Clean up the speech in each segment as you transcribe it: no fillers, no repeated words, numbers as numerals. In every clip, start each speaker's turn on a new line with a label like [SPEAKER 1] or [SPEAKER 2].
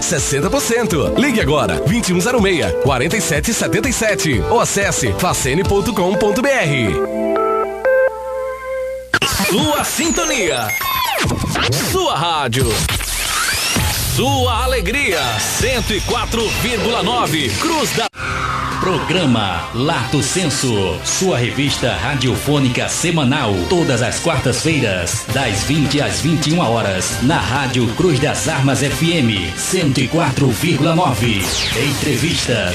[SPEAKER 1] 60%. Ligue agora 2106-4777 ou acesse facene.com.br. Sua sintonia, sua rádio, sua alegria, 104,9 Cruz da...
[SPEAKER 2] Programa Lato Senso, sua revista radiofônica semanal, todas as quartas-feiras, das 20 às 21 horas, na Rádio Cruz das Armas FM 104,9.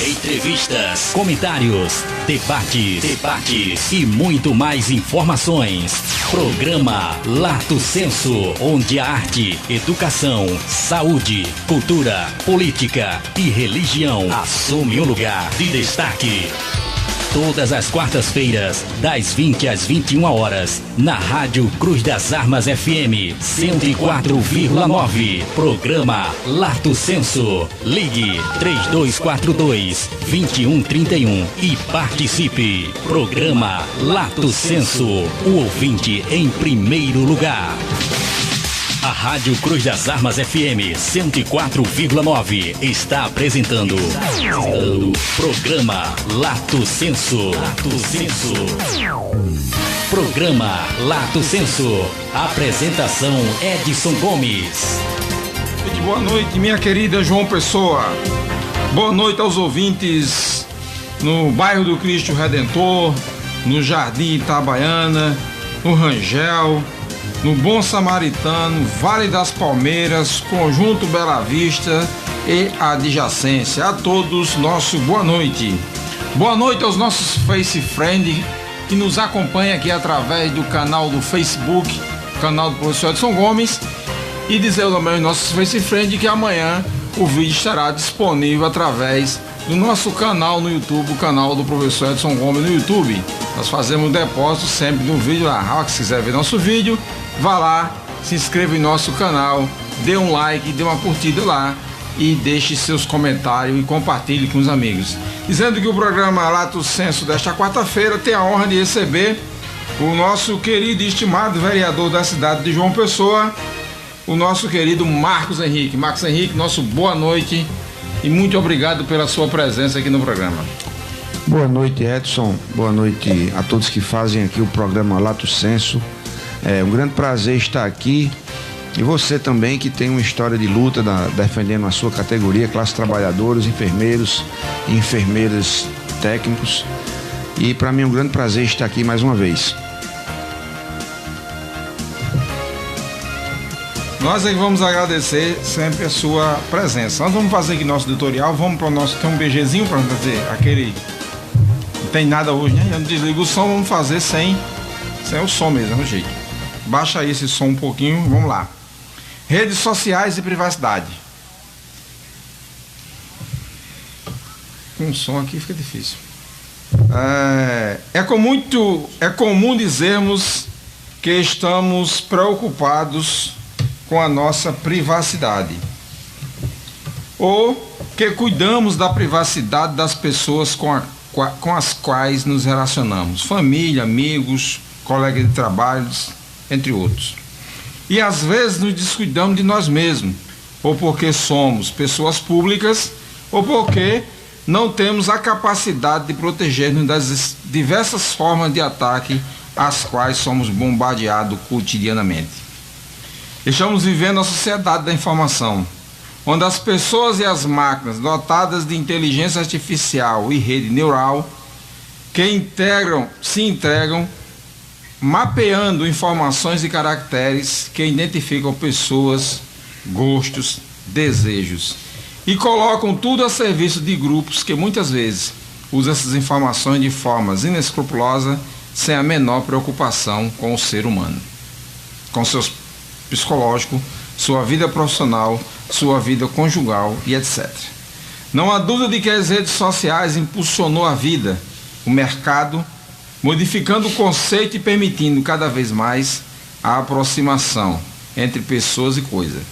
[SPEAKER 2] Entrevistas, comentários, debates e muito mais informações. Programa Lato Senso, onde a arte, educação, saúde, cultura, política e religião assume um lugar de destaque. Todas as quartas-feiras, das 20 às 21 horas, na Rádio Cruz das Armas FM 104,9. Programa Lato Senso. Ligue 3242-2131 e participe. Programa Lato Senso. O ouvinte em primeiro lugar. A Rádio Cruz das Armas FM 104,9 está apresentando o programa Lato Senso. Programa Lato Senso. Apresentação Edson Gomes.
[SPEAKER 3] Muito boa noite, minha querida João Pessoa. Boa noite aos ouvintes no bairro do Cristo Redentor, no Jardim Itabaiana, no Rangel, no Bom Samaritano, Vale das Palmeiras, Conjunto Bela Vista e adjacência. A todos, nosso boa noite. Boa noite aos nossos Face Friend que nos acompanham aqui através do canal do Facebook, canal do professor Edson Gomes, e dizer também aos nossos Face Friend que amanhã o vídeo estará disponível através do nosso canal no YouTube, o canal do professor Edson Gomes no YouTube. Nós fazemos depósito sempre do vídeo lá. Se quiser ver nosso vídeo, vá lá, se inscreva em nosso canal, dê um like, dê uma curtida lá e deixe seus comentários e compartilhe com os amigos. Dizendo que o programa Lato Senso desta quarta-feira tem a honra de receber o nosso querido e estimado vereador da cidade de João Pessoa, o nosso querido Marcos Henrique. Marcos Henrique, nosso boa noite e muito obrigado pela sua presença aqui no programa.
[SPEAKER 4] Boa noite, Edson. Boa noite a todos que fazem aqui o programa Lato Senso. É um grande prazer estar aqui. E você também que tem uma história de luta defendendo a sua categoria, classe trabalhadores, enfermeiros e enfermeiras técnicos. E para mim é um grande prazer estar aqui mais uma vez.
[SPEAKER 3] Nós aí vamos agradecer sempre a sua presença. Nós vamos fazer aqui nosso tutorial, vamos para o nosso... Tem um BGzinho para fazer aquele... Não tem nada hoje, né? Eu não desligo o som, vamos fazer sem o som mesmo, no jeito. Baixa aí esse som um pouquinho, vamos lá. Redes sociais e privacidade. Com som aqui fica difícil. É comum dizermos que estamos preocupados com a nossa privacidade, ou que cuidamos da privacidade das pessoas com as quais nos relacionamos, família, amigos, colegas de trabalho, entre outros. E às vezes nos descuidamos de nós mesmos, ou porque somos pessoas públicas, ou porque não temos a capacidade de proteger-nos das diversas formas de ataque às quais somos bombardeados cotidianamente. Estamos vivendo a sociedade da informação, onde as pessoas e as máquinas dotadas de inteligência artificial e rede neural se entregam mapeando informações e caracteres que identificam pessoas, gostos, desejos e colocam tudo a serviço de grupos que muitas vezes usam essas informações de formas inescrupulosas, sem a menor preocupação com o ser humano, com seus psicológico, sua vida profissional, sua vida conjugal e etc. Não há dúvida de que as redes sociais impulsionou a vida, o mercado, modificando o conceito e permitindo cada vez mais a aproximação entre pessoas e coisas.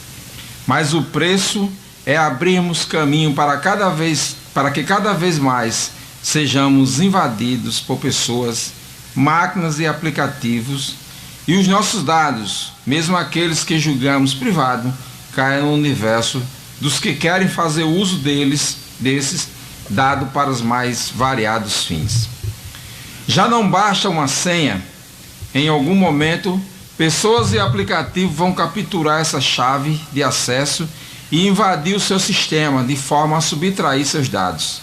[SPEAKER 3] Mas o preço é abrirmos caminho para que cada vez mais sejamos invadidos por pessoas, máquinas e aplicativos, e os nossos dados, mesmo aqueles que julgamos privados, caem no universo dos que querem fazer uso desses, dado para os mais variados fins. Já não basta uma senha. Em algum momento, pessoas e aplicativos vão capturar essa chave de acesso e invadir o seu sistema de forma a subtrair seus dados.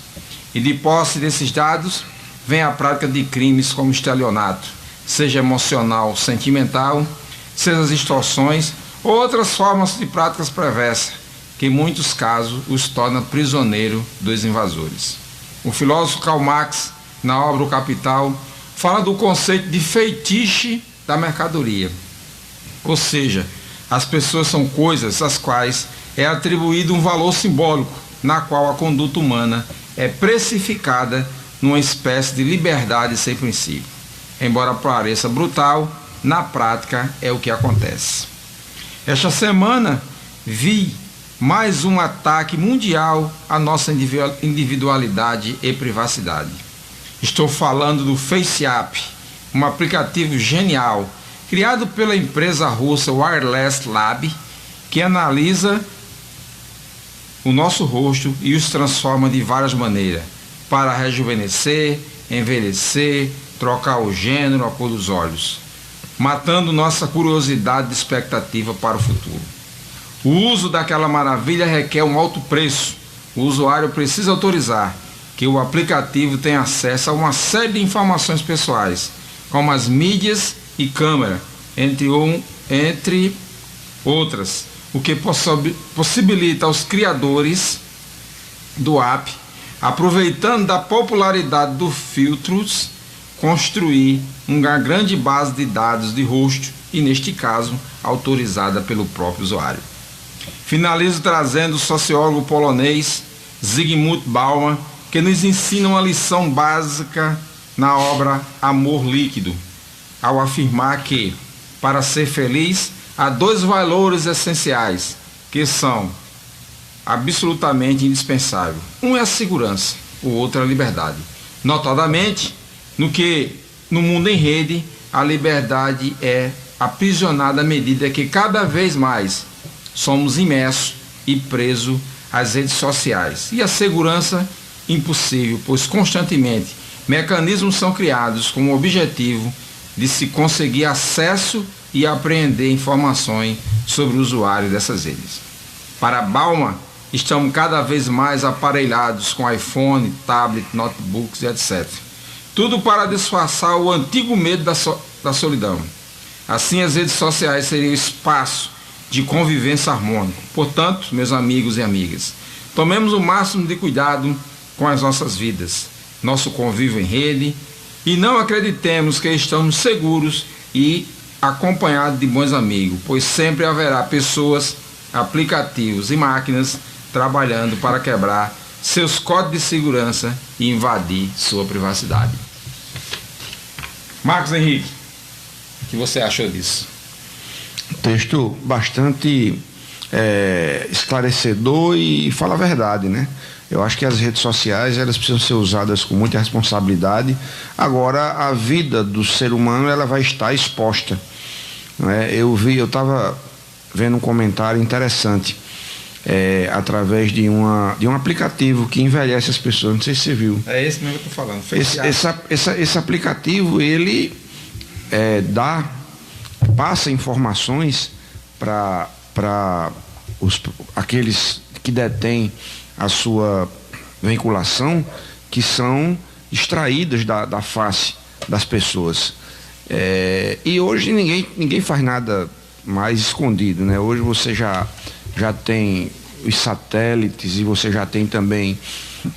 [SPEAKER 3] E de posse desses dados, vem a prática de crimes como estelionato, seja emocional, sentimental, seja as extorsões ou outras formas de práticas perversas, que em muitos casos os torna prisioneiro dos invasores. O filósofo Karl Marx, na obra O Capital, fala do conceito de feitiço da mercadoria. Ou seja, as pessoas são coisas às quais é atribuído um valor simbólico, na qual a conduta humana é precificada numa espécie de liberdade sem princípio. Embora pareça brutal, na prática é o que acontece. Esta semana vi mais um ataque mundial à nossa individualidade e privacidade. Estou falando do FaceApp, um aplicativo genial criado pela empresa russa Wireless Lab, que analisa o nosso rosto e os transforma de várias maneiras, para rejuvenescer, envelhecer, trocar o gênero, a cor dos olhos, matando nossa curiosidade e expectativa para o futuro. O uso daquela maravilha requer um alto preço. O usuário precisa autorizar que o aplicativo tenha acesso a uma série de informações pessoais, como as mídias e câmera, entre outras, o que possibilita aos criadores do app, aproveitando da popularidade dos filtros, construir uma grande base de dados de rosto e, neste caso, autorizada pelo próprio usuário. Finalizo trazendo o sociólogo polonês Zygmunt Bauman, que nos ensina uma lição básica na obra Amor Líquido, ao afirmar que, para ser feliz, há dois valores essenciais, que são absolutamente indispensáveis. Um é a segurança, o outro é a liberdade. Notadamente, no mundo em rede, a liberdade é aprisionada à medida que cada vez mais somos imersos e presos às redes sociais. E a segurança, impossível, pois constantemente mecanismos são criados com o objetivo de se conseguir acesso e apreender informações sobre o usuário dessas redes. Para Bauman, estamos cada vez mais aparelhados com iPhone, tablet, notebooks e etc. Tudo para disfarçar o antigo medo da solidão. Assim, as redes sociais seriam espaço de convivência harmônica. Portanto, meus amigos e amigas, tomemos o máximo de cuidado com as nossas vidas, nosso convívio em rede, e não acreditemos que estamos seguros e acompanhados de bons amigos, pois sempre haverá pessoas, aplicativos e máquinas trabalhando para quebrar seus códigos de segurança e invadir sua privacidade. Marcos Henrique, o que você achou disso?
[SPEAKER 4] Texto bastante esclarecedor e fala a verdade, né? Eu acho que as redes sociais, elas precisam ser usadas com muita responsabilidade. Agora, a vida do ser humano, ela vai estar exposta, né? Eu estava vendo um comentário interessante através de um aplicativo que envelhece as pessoas, não sei se você viu.
[SPEAKER 3] É esse mesmo que eu estou falando.
[SPEAKER 4] Esse aplicativo, ele passa informações para aqueles que detêm a sua vinculação, que são extraídas da face das pessoas. E hoje ninguém faz nada mais escondido, né? Hoje você já tem os satélites e você já tem também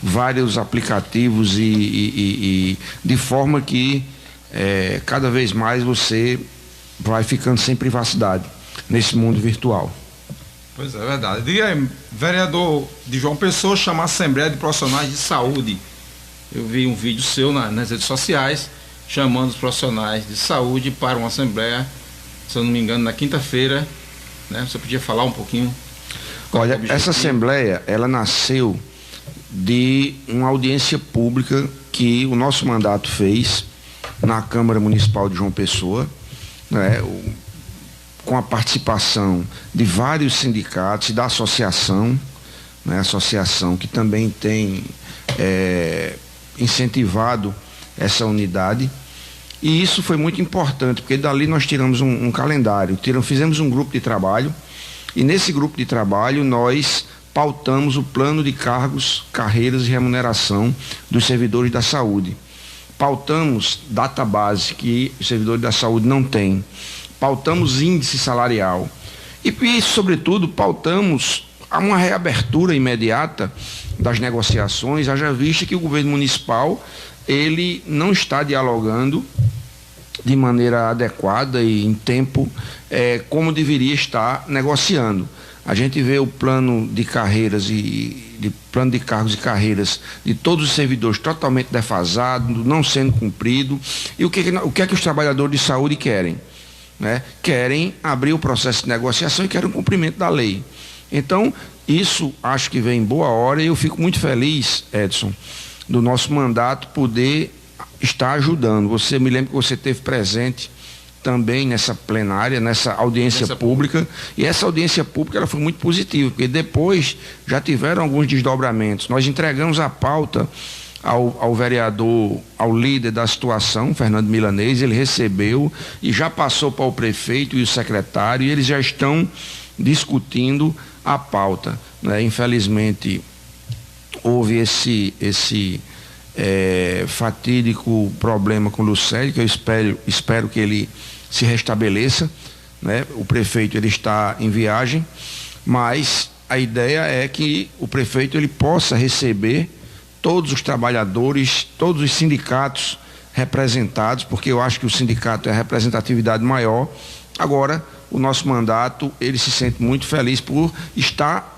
[SPEAKER 4] vários aplicativos e de forma que cada vez mais você vai ficando sem privacidade nesse mundo virtual.
[SPEAKER 3] Pois é, verdade. Diga aí, vereador de João Pessoa chama a Assembleia de Profissionais de Saúde. Eu vi um vídeo seu nas redes sociais chamando os profissionais de saúde para uma assembleia, se eu não me engano, na quinta-feira, né? Você podia falar um pouquinho?
[SPEAKER 4] Olha, essa assembleia, ela nasceu de uma audiência pública que o nosso mandato fez na Câmara Municipal de João Pessoa, né? Com a participação de vários sindicatos e da associação, né, a associação que também tem incentivado essa unidade. E isso foi muito importante, porque dali nós tiramos um calendário, fizemos um grupo de trabalho, e nesse grupo de trabalho nós pautamos o plano de cargos, carreiras e remuneração dos servidores da saúde. Pautamos database que os servidores da saúde não têm. Pautamos índice salarial. E sobretudo, pautamos uma reabertura imediata das negociações, haja vista que o governo municipal ele não está dialogando de maneira adequada e em tempo como deveria estar negociando. A gente vê o plano de carreiras plano de cargos e carreiras de todos os servidores totalmente defasado, não sendo cumprido. E o que é que os trabalhadores de saúde querem? Né? Querem abrir o processo de negociação e querem o cumprimento da lei. Então, isso acho que vem em boa hora, e eu fico muito feliz, Edson, do nosso mandato poder estar ajudando. Você me lembra que você esteve presente também nessa plenária, nessa audiência pública, e essa audiência pública ela foi muito positiva, porque depois já tiveram alguns desdobramentos. Nós entregamos a pauta ao vereador, ao líder da situação, Fernando Milanês, ele recebeu e já passou para o prefeito e o secretário, e eles já estão discutindo a pauta, né? Infelizmente houve esse fatídico problema com o Lucélio, que eu espero que ele se restabeleça, né? O prefeito ele está em viagem, mas a ideia é que o prefeito ele possa receber todos os trabalhadores, todos os sindicatos representados, porque eu acho que o sindicato é a representatividade maior. Agora, o nosso mandato, ele se sente muito feliz por estar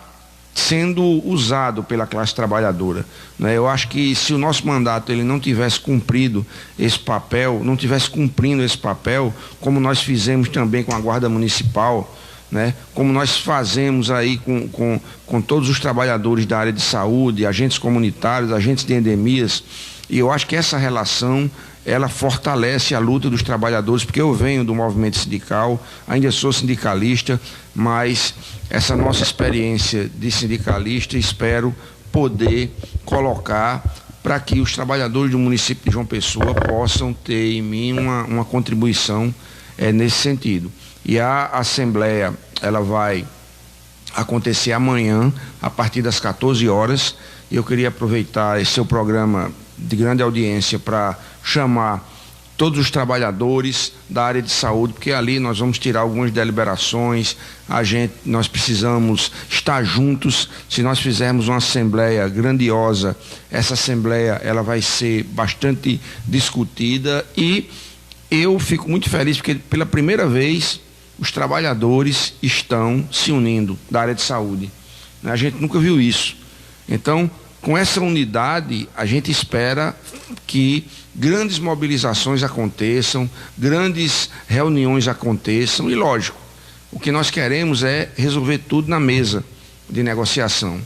[SPEAKER 4] sendo usado pela classe trabalhadora, né? Eu acho que se o nosso mandato ele não tivesse cumprido esse papel, não tivesse cumprindo esse papel, como nós fizemos também com a Guarda Municipal, né? Como nós fazemos aí com todos os trabalhadores da área de saúde, agentes comunitários, agentes de endemias, e eu acho que essa relação ela fortalece a luta dos trabalhadores, porque eu venho do movimento sindical, ainda sou sindicalista, mas essa nossa experiência de sindicalista espero poder colocar para que os trabalhadores do município de João Pessoa possam ter em mim uma contribuição nesse sentido. E a assembleia ela vai acontecer amanhã a partir das 14 horas. Eu queria aproveitar esse seu programa de grande audiência para chamar todos os trabalhadores da área de saúde, porque ali nós vamos tirar algumas deliberações, nós precisamos estar juntos. Se nós fizermos uma assembleia grandiosa, essa assembleia ela vai ser bastante discutida, e eu fico muito feliz porque pela primeira vez os trabalhadores estão se unindo da área de saúde. A gente nunca viu isso. Então, com essa unidade, a gente espera que grandes mobilizações aconteçam, grandes reuniões aconteçam, e lógico, o que nós queremos é resolver tudo na mesa de negociação,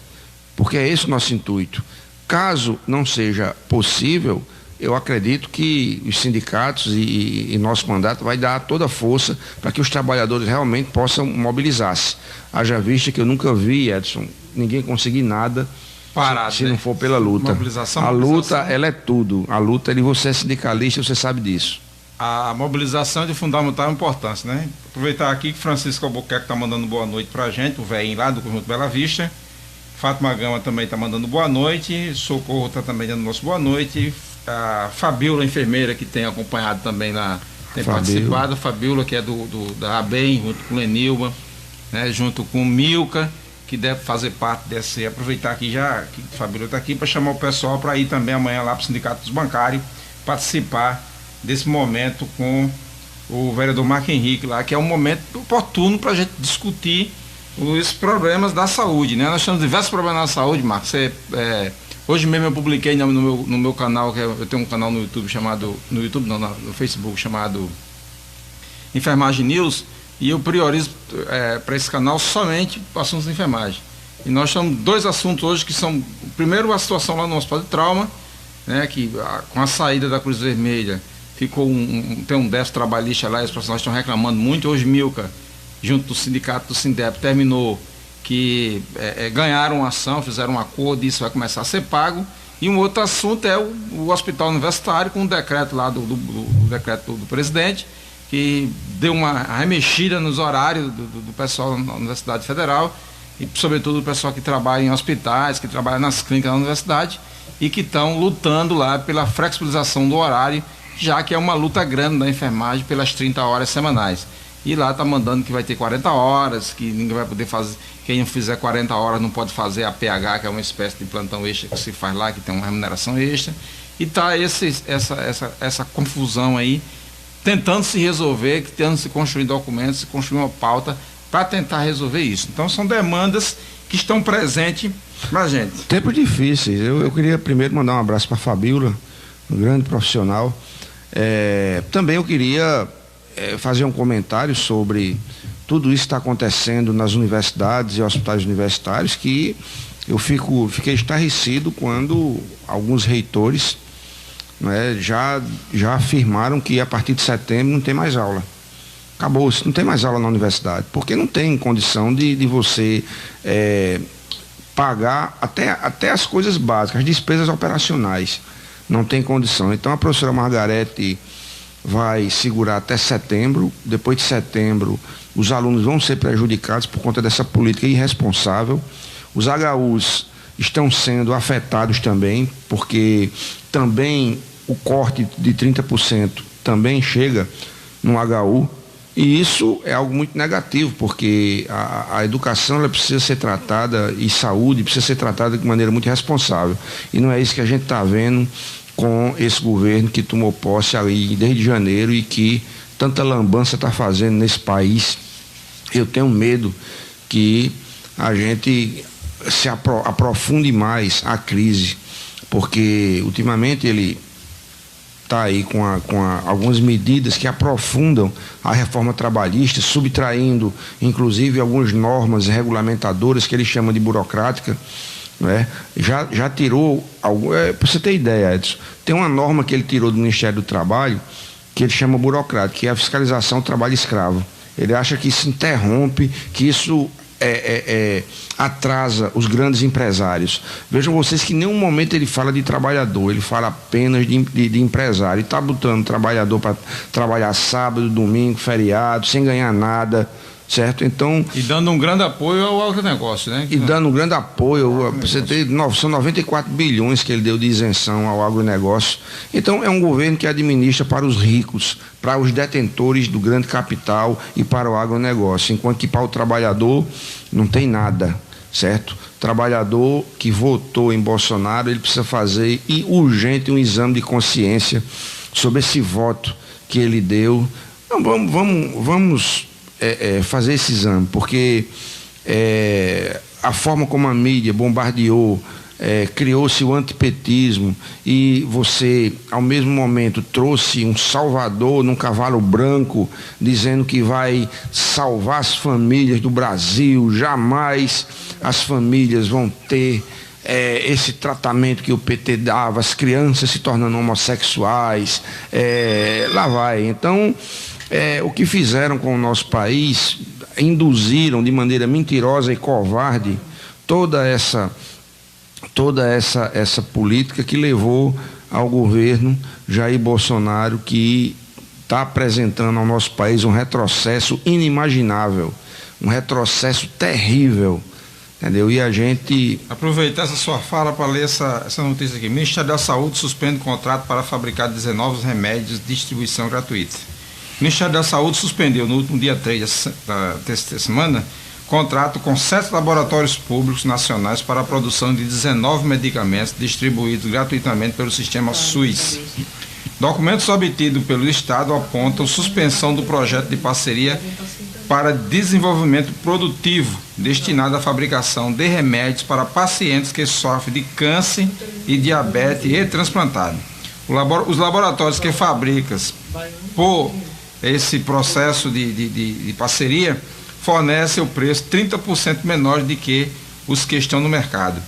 [SPEAKER 4] porque é esse o nosso intuito. Caso não seja possível, eu acredito que os sindicatos e nosso mandato vai dar toda a força para que os trabalhadores realmente possam mobilizar-se. Haja vista que eu nunca vi, Edson, ninguém conseguir nada parado, se não for pela luta. A luta, ela é tudo. A luta, você é sindicalista, você sabe disso.
[SPEAKER 3] A mobilização é de fundamental importância, né? Aproveitar aqui que Francisco Albuquerque está mandando boa noite pra gente, o velhinho lá do Conjunto Bela Vista. Fátima Gama também está mandando boa noite. Socorro está também dando nosso boa noite. A Fabiola, enfermeira, que tem acompanhado também lá, tem participado. A Fabiola, que é da ABEM, junto com o Lenilma, né? Junto com o Milka, que deve fazer parte desse. Aproveitar aqui já que a Fabiola está aqui para chamar o pessoal para ir também amanhã lá para o Sindicato dos Bancários participar desse momento com o vereador Marco Henrique lá, que é um momento oportuno para a gente discutir os problemas da saúde, né? Nós temos diversos problemas na saúde, Marcos. Hoje mesmo eu publiquei no meu canal, que eu tenho um canal no YouTube chamado, no Facebook chamado Enfermagem News, e eu priorizo para esse canal somente assuntos de enfermagem. E nós temos dois assuntos hoje que são, primeiro, a situação lá no Hospital de Trauma, né, que com a saída da Cruz Vermelha ficou tem um déficit trabalhista lá, e os profissionais estão reclamando muito. Hoje Milka, junto do sindicato do Sindep, terminou que ganharam uma ação, fizeram um acordo, isso vai começar a ser pago. E um outro assunto é o hospital universitário, com um decreto lá do decreto do presidente, que deu uma remexida nos horários do pessoal na Universidade Federal, e sobretudo o pessoal que trabalha em hospitais, que trabalha nas clínicas da universidade, e que estão lutando lá pela flexibilização do horário, já que é uma luta grande da enfermagem pelas 30 horas semanais. E lá está mandando que vai ter 40 horas, que ninguém vai poder fazer, quem não fizer 40 horas não pode fazer a PH, que é uma espécie de plantão extra que se faz lá, que tem uma remuneração extra. E está essa confusão aí, tentando se resolver, tentando se construir documentos, se construir uma pauta para tentar resolver isso. Então são demandas que estão presentes pra gente.
[SPEAKER 4] Tempos difíceis. Eu queria primeiro mandar um abraço para a Fabíola, um grande profissional. Também eu queria fazer um comentário sobre tudo isso que está acontecendo nas universidades e hospitais universitários, que eu fiquei estarrecido quando alguns reitores, né, já afirmaram que a partir de setembro não tem mais aula. Acabou-se, não tem mais aula na universidade, porque não tem condição de você pagar até as coisas básicas, as despesas operacionais. Não tem condição. Então a professora Margarete vai segurar até setembro. Depois de setembro, os alunos vão ser prejudicados por conta dessa política irresponsável. Os HUs estão sendo afetados também, porque também o corte de 30% também chega no HU, e isso é algo muito negativo, porque a educação ela precisa ser tratada, e saúde precisa ser tratada de maneira muito responsável, e não é isso que a gente está vendo com esse governo que tomou posse ali desde janeiro e que tanta lambança está fazendo nesse país. Eu tenho medo que a gente se aprofunde mais a crise, porque ultimamente ele está aí com algumas medidas que aprofundam a reforma trabalhista, subtraindo inclusive algumas normas regulamentadoras que ele chama de burocrática, né? Já tirou, para você ter ideia, Edson, tem uma norma que ele tirou do Ministério do Trabalho que ele chama burocrática, que é a fiscalização do trabalho escravo. Ele acha que isso interrompe, que isso atrasa os grandes empresários. Vejam vocês que em nenhum momento ele fala de trabalhador, ele fala apenas de empresário. Ele está botando trabalhador para trabalhar sábado, domingo, feriado, sem ganhar nada, certo? Então,
[SPEAKER 3] e dando um grande apoio ao agronegócio, né?
[SPEAKER 4] E dando um grande apoio, você tem, são 94 bilhões que ele deu de isenção ao agronegócio. Então é um governo que administra para os ricos, para os detentores do grande capital e para o agronegócio, enquanto que para o trabalhador não tem nada, certo? Trabalhador que votou em Bolsonaro, ele precisa fazer urgente um exame de consciência sobre esse voto que ele deu. Não, vamos fazer esse exame, porque a forma como a mídia bombardeou, criou-se o antipetismo, e você ao mesmo momento trouxe um salvador num cavalo branco dizendo que vai salvar as famílias do Brasil. Jamais as famílias vão ter esse tratamento que o PT dava, as crianças se tornando homossexuais, lá vai. Então o que fizeram com o nosso país, induziram de maneira mentirosa e covarde toda essa política que levou ao governo Jair Bolsonaro, que está apresentando ao nosso país um retrocesso inimaginável, um retrocesso terrível, entendeu? E a gente...
[SPEAKER 3] Aproveitar essa sua fala para ler essa notícia aqui. O Ministério da Saúde suspende o contrato para fabricar 19 remédios de distribuição gratuita. O Ministério da Saúde suspendeu no último dia 3 desta semana contrato com 7 laboratórios públicos nacionais para a produção de 19 medicamentos distribuídos gratuitamente pelo sistema SUS. Documentos obtidos pelo Estado apontam suspensão do projeto de parceria para desenvolvimento produtivo destinado à fabricação de remédios para pacientes que sofrem de câncer e diabetes e transplantado. Os laboratórios que fabricam por esse processo de parceria fornecem o preço 30% menor do que os que estão no mercado,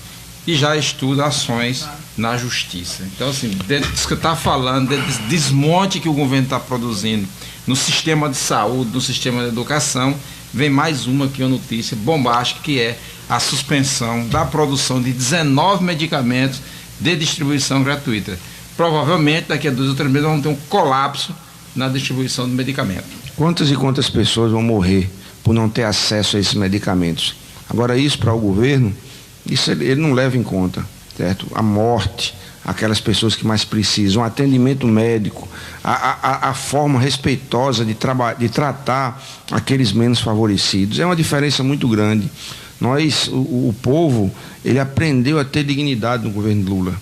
[SPEAKER 3] e já estuda ações na justiça. Então, assim, dentro disso que está falando, desse desmonte que o governo está produzindo no sistema de saúde, no sistema de educação, vem mais uma aqui, uma notícia bombástica, que é a suspensão da produção de 19 medicamentos de distribuição gratuita. Provavelmente, daqui a 2 ou 3 meses, vamos ter um colapso na distribuição de medicamentos.
[SPEAKER 4] Quantas e quantas pessoas vão morrer por não ter acesso a esses medicamentos? Agora, isso para o governo, isso ele não leva em conta, certo? A morte, aquelas pessoas que mais precisam, o atendimento médico, a forma respeitosa de tratar aqueles menos favorecidos. É uma diferença muito grande. O povo, ele aprendeu a ter dignidade no governo Lula.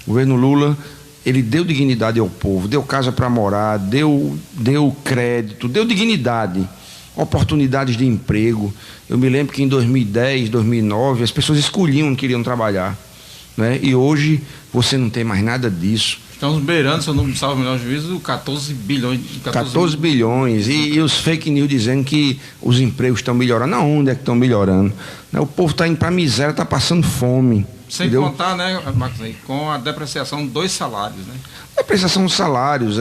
[SPEAKER 4] O governo Lula, ele deu dignidade ao povo, deu casa para morar, deu crédito, deu dignidade, oportunidades de emprego. Eu me lembro que em 2010, 2009, as pessoas escolhiam onde queriam trabalhar, né? E hoje você não tem mais nada disso.
[SPEAKER 3] Estamos beirando, se eu não me salvo o melhor juízo, 14 bilhões.
[SPEAKER 4] 14 bilhões. E os fake news dizendo que os empregos estão melhorando. Aonde é que estão melhorando? O povo está indo para a miséria, está passando fome.
[SPEAKER 3] Sem entendeu? Contar, né, Marcos, com a depreciação dos salários, né?
[SPEAKER 4] Depreciação dos salários.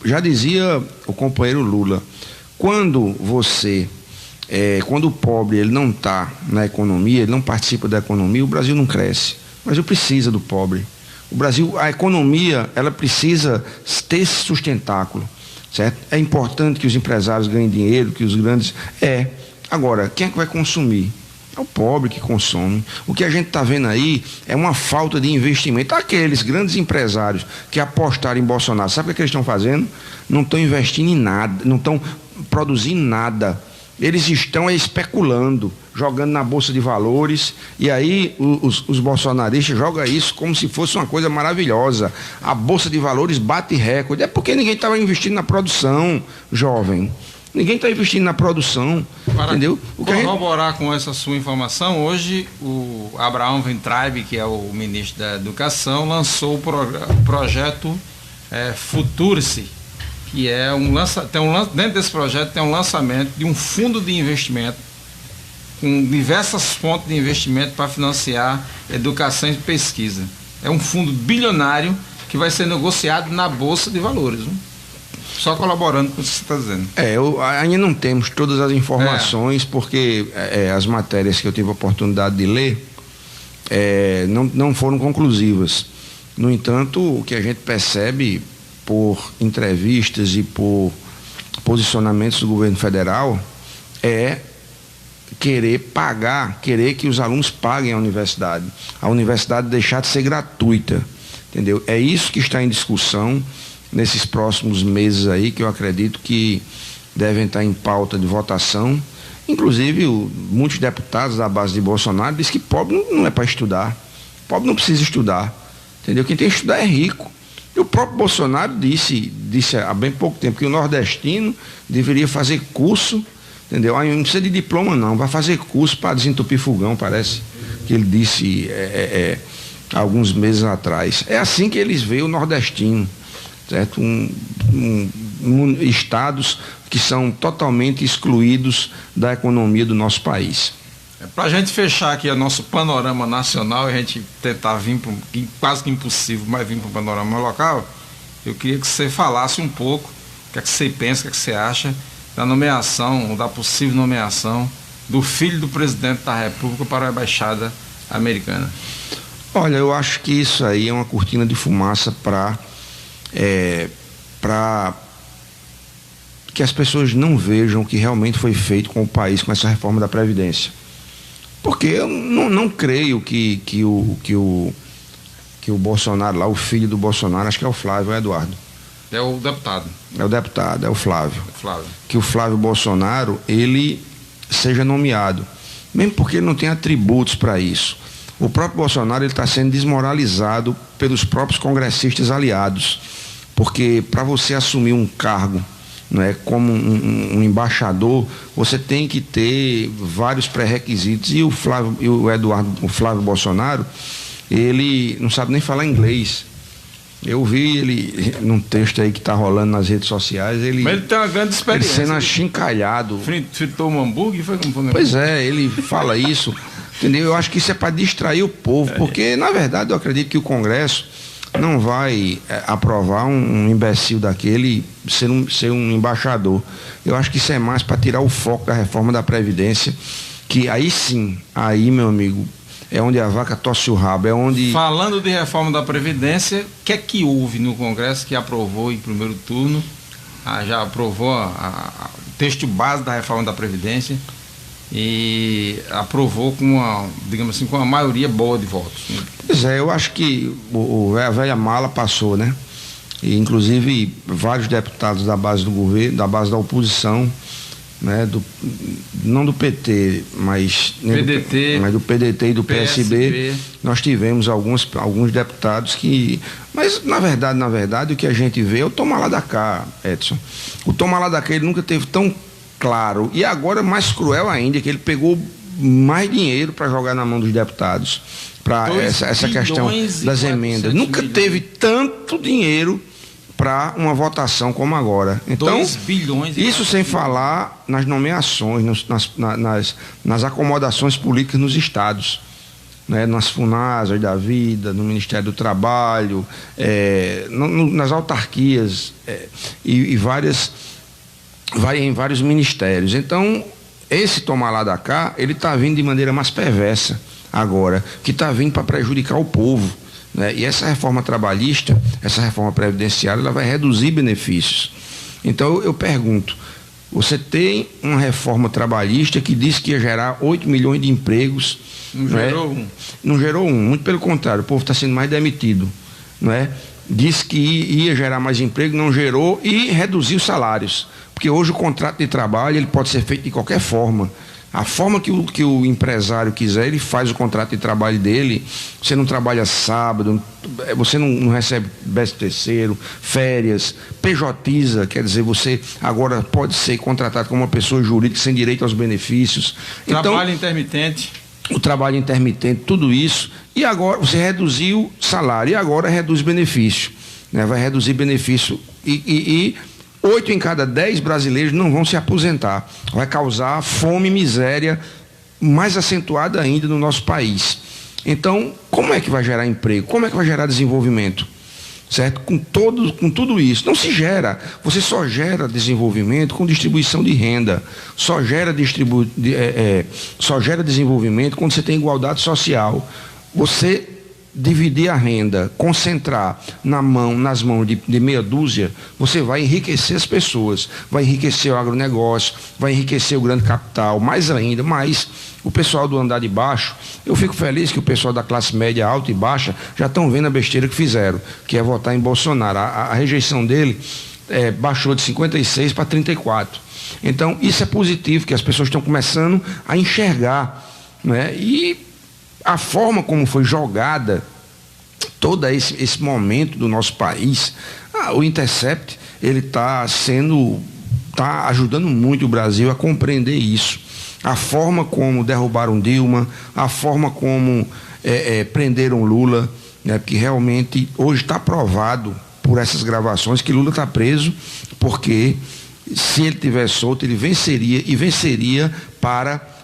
[SPEAKER 4] Já dizia o companheiro Lula, quando o pobre ele não está na economia, ele não participa da economia, o Brasil não cresce. O Brasil precisa do pobre. O Brasil, a economia, ela precisa ter esse sustentáculo, certo? É importante que os empresários ganhem dinheiro, que os grandes... Agora, quem é que vai consumir? É o pobre que consome. O que a gente está vendo aí é uma falta de investimento. Aqueles grandes empresários que apostaram em Bolsonaro, sabe o que eles estão fazendo? Não estão investindo em nada, não estão produzindo nada. Eles estão especulando, jogando na Bolsa de Valores, e aí os bolsonaristas jogam isso como se fosse uma coisa maravilhosa. A Bolsa de Valores bate recorde. É porque ninguém estava investindo na produção, jovem. Ninguém está investindo na produção, entendeu?
[SPEAKER 3] Para corroborar com essa sua informação, hoje o Abraham Weintraub, que é o ministro da Educação, lançou o projeto Futurice, que é dentro desse projeto tem um lançamento de um fundo de investimento com diversas fontes de investimento para financiar educação e pesquisa. É um fundo bilionário que vai ser negociado na Bolsa de Valores, né? Só colaborando com o que você está dizendo.
[SPEAKER 4] Ainda não temos todas as informações, porque as matérias que eu tive a oportunidade de ler não foram conclusivas. No entanto, o que a gente percebe por entrevistas e por posicionamentos do governo federal é querer que os alunos paguem a universidade deixar de ser gratuita, entendeu? É isso que está em discussão nesses próximos meses aí, que eu acredito que devem estar em pauta de votação. Inclusive, muitos deputados da base de Bolsonaro dizem que pobre não é para estudar, pobre não precisa estudar, entendeu? Quem tem que estudar é rico. E o próprio Bolsonaro disse há bem pouco tempo que o nordestino deveria fazer curso, entendeu? Não precisa de diploma não, vai fazer curso para desentupir fogão, parece que ele disse há alguns meses atrás. É assim que eles veem o nordestino, certo? Estados que são totalmente excluídos da economia do nosso país.
[SPEAKER 3] Para a gente fechar aqui o nosso panorama nacional, a gente tentar vir para quase que impossível, mas vir para o panorama local, eu queria que você falasse um pouco o que é que você pensa, o que é que você acha da nomeação, ou da possível nomeação do filho do presidente da República para a Embaixada Americana.
[SPEAKER 4] Olha, eu acho que isso aí é uma cortina de fumaça para que as pessoas não vejam o que realmente foi feito com o país, com essa reforma da Previdência. Porque eu não creio que o Bolsonaro lá, o filho do Bolsonaro, acho que é o Flávio, é Eduardo.
[SPEAKER 3] É o deputado.
[SPEAKER 4] É o Flávio. Que o Flávio Bolsonaro, ele seja nomeado. Mesmo porque ele não tem atributos para isso. O próprio Bolsonaro, ele está sendo desmoralizado pelos próprios congressistas aliados. Porque para você assumir um cargo, como um embaixador, você tem que ter vários pré-requisitos. E o Flávio Bolsonaro, ele não sabe nem falar inglês. Eu vi ele num texto aí que está rolando nas redes sociais.
[SPEAKER 3] Mas ele tem uma grande experiência.
[SPEAKER 4] Ele sendo achincalhado.
[SPEAKER 3] Fritou um hambúrguer?
[SPEAKER 4] Pois é, ele fala isso. Entendeu? Eu acho que isso é para distrair o povo, porque, na verdade, eu acredito que o Congresso não vai aprovar um imbecil daquele ser um embaixador. Eu acho que isso é mais para tirar o foco da reforma da Previdência que aí sim, aí, meu amigo, é onde a vaca torce o rabo, é onde...
[SPEAKER 3] Falando de reforma da Previdência, o que é que houve no Congresso que aprovou em primeiro turno, já aprovou o texto base da reforma da Previdência e aprovou com uma maioria boa de votos?
[SPEAKER 4] Pois é, eu acho que a velha mala passou, né? E, inclusive, vários deputados da base do governo, da base da oposição, né, não do PT, mas do PDT e do PSB, nós tivemos alguns deputados que... Mas, na verdade, o que a gente vê é o toma lá da cá, Edson. O toma lá da cá, ele nunca teve tão claro. E agora, mais cruel ainda, que ele pegou mais dinheiro para jogar na mão dos deputados, para essa questão das emendas. Nunca teve tanto dinheiro para uma votação como agora. Então,
[SPEAKER 3] 2 bilhões.
[SPEAKER 4] Isso sem falar nas nomeações, nas acomodações políticas nos estados, né? Nas FUNASAs da vida, no Ministério do Trabalho, nas autarquias e em vários ministérios. Então, esse tomar lá da cá, ele está vindo de maneira mais perversa agora, que está vindo para prejudicar o povo. Né? E essa reforma trabalhista, essa reforma previdenciária, ela vai reduzir benefícios. Então eu pergunto, você tem uma reforma trabalhista que diz que ia gerar 8 milhões de empregos.
[SPEAKER 3] Não gerou um.
[SPEAKER 4] Não gerou um, muito pelo contrário, o povo está sendo mais demitido. Não é? Diz que ia gerar mais emprego, não gerou, e reduziu os salários. Porque hoje o contrato de trabalho ele pode ser feito de qualquer forma. A forma que o empresário quiser, ele faz o contrato de trabalho dele. Você não trabalha sábado, você não recebe 13º, férias, pejotiza, quer dizer, você agora pode ser contratado como uma pessoa jurídica sem direito aos benefícios.
[SPEAKER 3] Trabalho intermitente.
[SPEAKER 4] O trabalho intermitente, tudo isso. E agora você reduziu salário, e agora reduz benefício. Né? Vai reduzir benefício e 8 em cada 10 brasileiros não vão se aposentar. Vai causar fome e miséria mais acentuada ainda no nosso país. Então, como é que vai gerar emprego? Como é que vai gerar desenvolvimento? Certo? Com tudo isso. Não se gera. Você só gera desenvolvimento com distribuição de renda. Só gera desenvolvimento quando você tem igualdade social. Você dividir a renda, concentrar nas mãos de meia dúzia, você vai enriquecer as pessoas, vai enriquecer o agronegócio, vai enriquecer o grande capital, mais ainda, mas o pessoal do andar de baixo, eu fico feliz que o pessoal da classe média alta e baixa já estão vendo a besteira que fizeram, que é votar em Bolsonaro. A rejeição dele baixou de 56 para 34. Então, isso é positivo, que as pessoas estão começando a enxergar, né? E a forma como foi jogada todo esse momento do nosso país, o Intercept, ele está ajudando muito o Brasil a compreender isso. A forma como derrubaram Dilma, a forma como prenderam Lula, né? Porque realmente hoje está provado por essas gravações que Lula está preso, porque se ele tivesse solto, ele venceria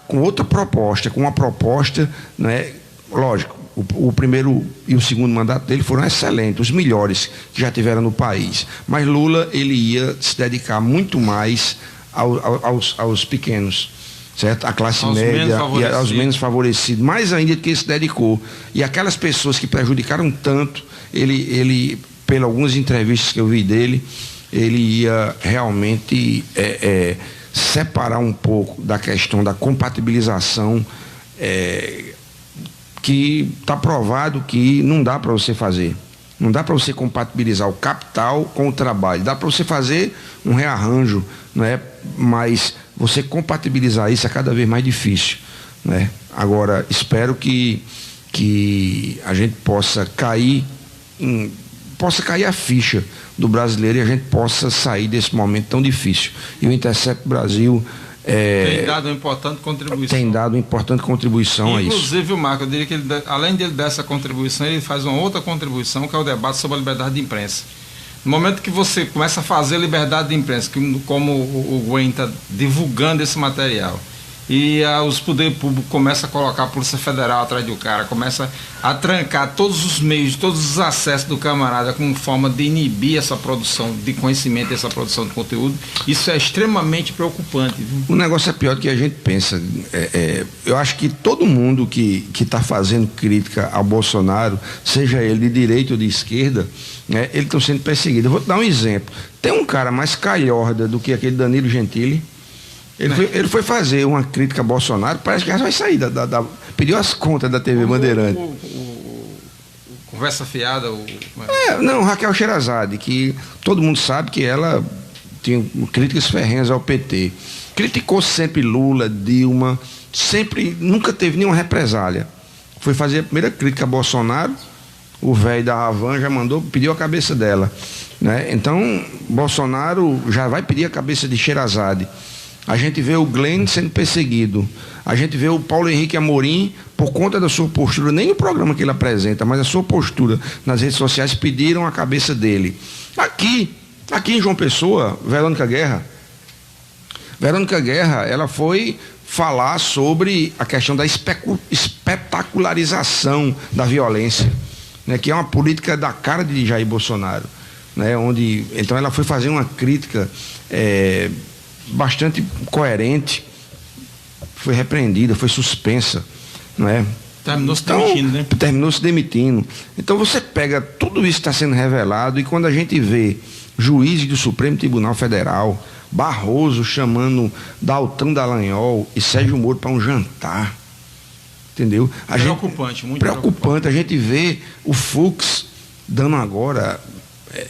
[SPEAKER 4] com outra proposta, com uma proposta, né? Lógico, o primeiro e o segundo mandato dele foram excelentes, os melhores que já tiveram no país. Mas Lula, ele ia se dedicar muito mais aos pequenos, certo? A classe média e aos menos favorecidos, mais ainda do que ele se dedicou. E aquelas pessoas que prejudicaram tanto, ele pelas algumas entrevistas que eu vi dele, ele ia realmente separar um pouco da questão da compatibilização, que está provado que não dá para você fazer. Não dá para você compatibilizar o capital com o trabalho. Dá para você fazer um rearranjo, né? Mas você compatibilizar isso é cada vez mais difícil, né? Agora, espero que a gente possa cair a ficha do brasileiro e a gente possa sair desse momento tão difícil. E o Intercept Brasil
[SPEAKER 3] tem dado uma importante contribuição.
[SPEAKER 4] Tem dado uma importante contribuição a isso.
[SPEAKER 3] Inclusive, Marco, eu diria que além dele dessa contribuição, ele faz uma outra contribuição, que é o debate sobre a liberdade de imprensa. No momento que você começa a fazer liberdade de imprensa, como o Gwen está divulgando esse material, e os poderes públicos começam a colocar a Polícia Federal atrás do cara, começa a trancar todos os meios, todos os acessos do camarada como forma de inibir essa produção de conhecimento, essa produção de conteúdo, isso é extremamente preocupante, viu?
[SPEAKER 4] O negócio é pior do que a gente pensa. Eu acho que todo mundo que está fazendo crítica ao Bolsonaro, seja ele de direita ou de esquerda, né, eles estão sendo perseguidos. Eu vou te dar um exemplo. Tem um cara mais calhorda do que aquele Danilo Gentili. Ele foi fazer uma crítica a Bolsonaro, parece que já vai sair, pediu as contas da TV Bandeirante.
[SPEAKER 3] Conversa fiada.
[SPEAKER 4] Não, Raquel Sherazade, que todo mundo sabe que ela tinha críticas ferrenhas ao PT. Criticou sempre Lula, Dilma, nunca teve nenhuma represália. Foi fazer a primeira crítica a Bolsonaro, o velho da Havan já pediu a cabeça dela, né? Então, Bolsonaro já vai pedir a cabeça de Sherazade. A gente vê o Glenn sendo perseguido. A gente vê o Paulo Henrique Amorim, por conta da sua postura, nem o programa que ele apresenta, mas a sua postura nas redes sociais, pediram a cabeça dele. Aqui em João Pessoa, Verônica Guerra, ela foi falar sobre a questão da espetacularização da violência, né, que é uma política da cara de Jair Bolsonaro, né, então ela foi fazer uma crítica bastante coerente, foi repreendida, foi suspensa, não é?
[SPEAKER 3] Terminou se demitindo, né?
[SPEAKER 4] Terminou se demitindo. Então você pega tudo isso que está sendo revelado, e quando a gente vê juízes do Supremo Tribunal Federal, Barroso chamando Daltão Dallagnol e Sérgio Moro para um jantar, entendeu?
[SPEAKER 3] Preocupante, muito
[SPEAKER 4] preocupante. A gente vê o Fux dando agora,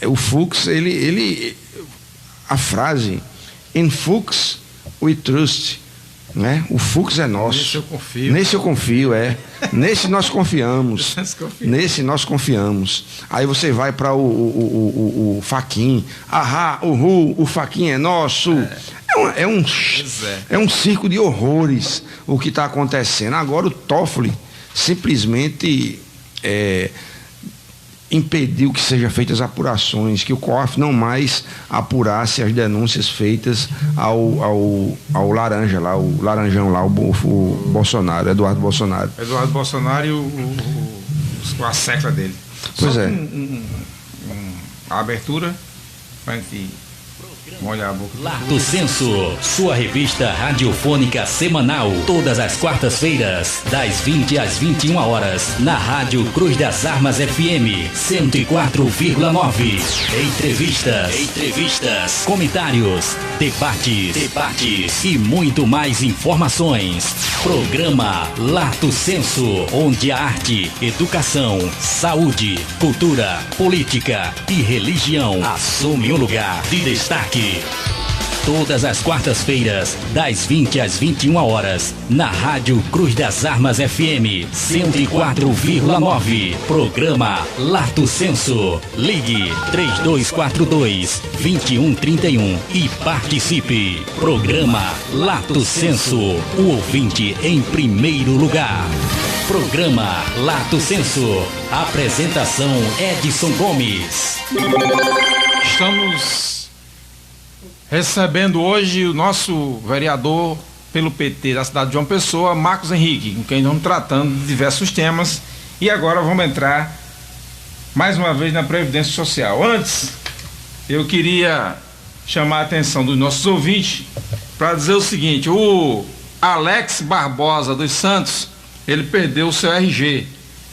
[SPEAKER 4] o Fux, a frase "In Fux we trust", né? O Fux é nosso. Nesse eu confio, Nesse nós confiamos. Nesse nós confiamos. Aí você vai para o Fachin. O Fachin é nosso. É um circo de horrores o que está acontecendo. Agora o Toffoli simplesmente impediu que sejam feitas apurações, que o COAF não mais apurasse as denúncias feitas ao laranja lá, o laranjão lá, o Bolsonaro, Eduardo Bolsonaro.
[SPEAKER 3] Eduardo Bolsonaro e a secla dele.
[SPEAKER 4] Pois
[SPEAKER 3] só a abertura para a gente molhar a boca.
[SPEAKER 2] Lato Senso, sua revista radiofônica semanal, todas as quartas-feiras, das 20 às 21 horas, na Rádio Cruz das Armas FM 104,9. Entrevistas, comentários, debates e muito mais informações. Programa Lato Senso, onde a arte, educação, saúde, cultura, política e religião assume um lugar de destaque. Todas as quartas-feiras, das 20 às 21 horas, na Rádio Cruz das Armas FM 104,9. Programa Lato Senso. Ligue 3242-2131 e participe. Programa Lato Senso. O ouvinte em primeiro lugar. Programa Lato Senso. Apresentação Edson Gomes.
[SPEAKER 3] Estamos recebendo hoje o nosso vereador pelo PT da cidade de João Pessoa, Marcos Henrique, com quem estamos tratando de diversos temas, e agora vamos entrar mais uma vez na Previdência Social. Antes, eu queria chamar a atenção dos nossos ouvintes para dizer o seguinte: o Alex Barbosa dos Santos, ele perdeu o seu RG.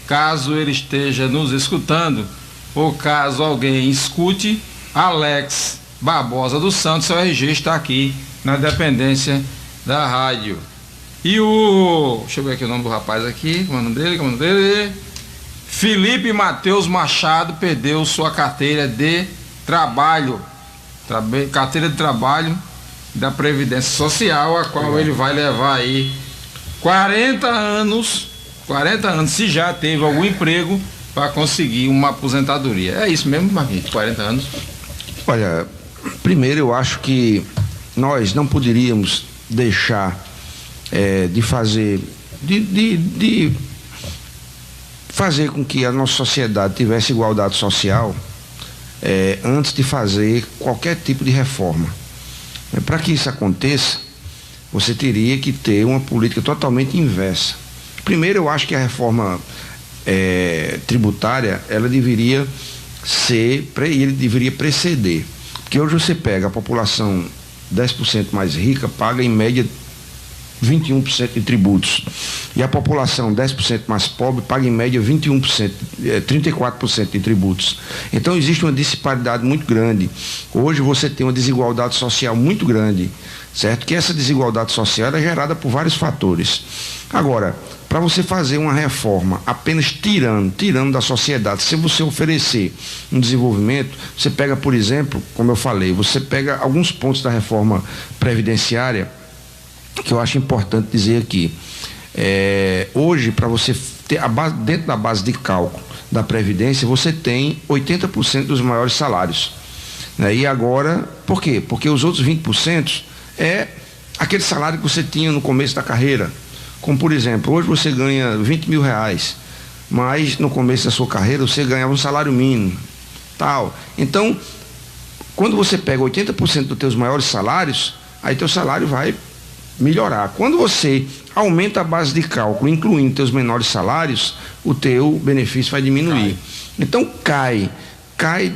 [SPEAKER 3] Caso ele esteja nos escutando, ou caso alguém escute, Alex Barbosa dos Santos, seu RG está aqui na dependência da rádio. E deixa eu ver aqui o nome do rapaz aqui, como é o nome dele? Felipe Matheus Machado perdeu sua carteira de trabalho, carteira de trabalho da Previdência Social, a qual ele vai levar aí 40 anos, se já teve algum emprego, para conseguir uma aposentadoria. É isso mesmo, Marquinhos? 40 anos?
[SPEAKER 4] Olha, primeiro eu acho que nós não poderíamos deixar de fazer com que a nossa sociedade tivesse igualdade social antes de fazer qualquer tipo de reforma. Para que isso aconteça, você teria que ter uma política totalmente inversa. Primeiro, eu acho que a reforma tributária, ela deveria ele deveria preceder. Porque hoje você pega a população 10% mais rica, paga em média 21% de tributos. E a população 10% mais pobre paga em média 21%, 34% de tributos. Então existe uma disparidade muito grande. Hoje você tem uma desigualdade social muito grande, certo? Que essa desigualdade social é gerada por vários fatores. Agora, para você fazer uma reforma apenas tirando da sociedade, se você oferecer um desenvolvimento, você pega, por exemplo, como eu falei, você pega alguns pontos da reforma previdenciária que eu acho importante dizer aqui. Hoje, para você ter dentro da base de cálculo da Previdência, você tem 80% dos maiores salários. Né? E agora, por quê? Porque os outros 20% é aquele salário que você tinha no começo da carreira. Como, por exemplo, hoje você ganha 20 mil reais, mas no começo da sua carreira você ganhava um salário mínimo. Tal. Então, quando você pega 80% dos teus maiores salários, aí teu salário vai melhorar. Quando você aumenta a base de cálculo, incluindo teus menores salários, o teu benefício vai diminuir. Então cai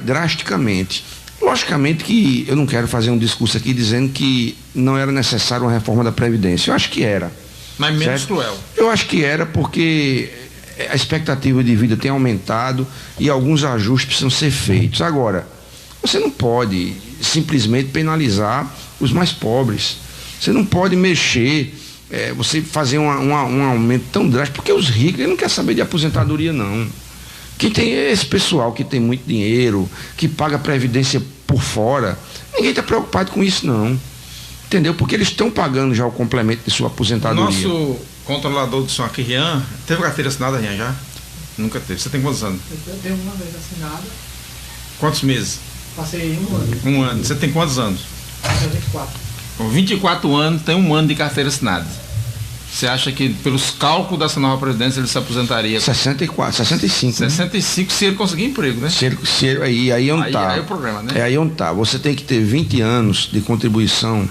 [SPEAKER 4] drasticamente. Logicamente que eu não quero fazer um discurso aqui dizendo que não era necessário uma reforma da Previdência. Eu acho que era.
[SPEAKER 3] Mas menos cruel.
[SPEAKER 4] Eu acho que era porque a expectativa de vida tem aumentado e alguns ajustes precisam ser feitos. Agora, você não pode simplesmente penalizar os mais pobres. Você não pode mexer, você fazer um aumento tão drástico, porque os ricos eles não querem saber de aposentadoria, não. Quem tem esse pessoal que tem muito dinheiro, que paga previdência por fora, ninguém está preocupado com isso, não. Entendeu? Porque eles estão pagando já o complemento de sua aposentadoria.
[SPEAKER 3] Nosso controlador do som aqui, Rian, teve carteira assinada, Rian, já? Nunca teve. Você tem quantos anos?
[SPEAKER 5] Eu tenho uma vez assinada.
[SPEAKER 3] Quantos meses?
[SPEAKER 5] Passei 1 ano.
[SPEAKER 3] 1 ano. Você tem quantos anos?
[SPEAKER 5] Eu tenho 24.
[SPEAKER 3] Com 24 anos, tem 1 ano de carteira assinada. Você acha que, pelos cálculos dessa nova presidência, ele se aposentaria?
[SPEAKER 4] 64, 65.
[SPEAKER 3] 65, né? Se ele conseguir emprego, né?
[SPEAKER 4] Aí é onde está.
[SPEAKER 3] Aí é o problema, né?
[SPEAKER 4] Aí onde está. Você tem que ter 20 anos de contribuição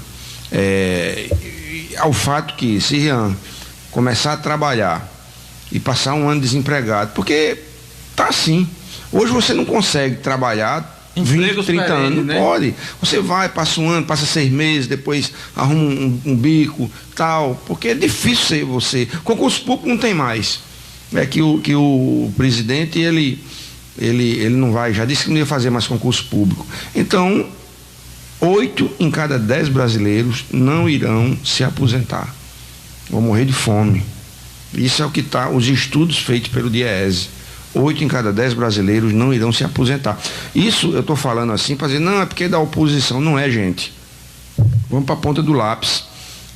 [SPEAKER 4] ao fato que, se Rian começar a trabalhar e passar 1 ano desempregado, porque tá assim. Hoje você não consegue trabalhar 20, 30 anos, né? Pode. Você vai, passa 1 ano, passa 6 meses, depois arruma um bico, tal, porque é difícil ser você. Concurso público não tem mais. É que o presidente, ele não vai, já disse que não ia fazer mais concurso público. Então, 8 em cada 10 brasileiros não irão se aposentar. Vão morrer de fome. Isso é o que está, os estudos feitos pelo DIEESE. 8 em cada 10 brasileiros não irão se aposentar. Isso eu estou falando assim para dizer, não, é porque é da oposição. Não é, gente. Vamos para a ponta do lápis,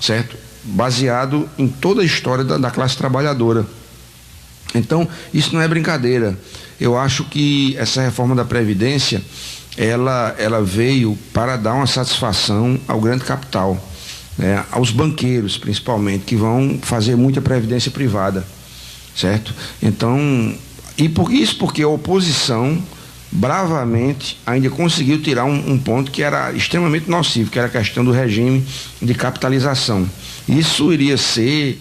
[SPEAKER 4] certo? Baseado em toda a história da classe trabalhadora. Então, isso não é brincadeira. Eu acho que essa reforma da Previdência, ela veio para dar uma satisfação ao grande capital, né? Aos banqueiros, principalmente, que vão fazer muita previdência privada, certo? Então, porque a oposição bravamente ainda conseguiu tirar um ponto que era extremamente nocivo, que era a questão do regime de capitalização. Isso iria ser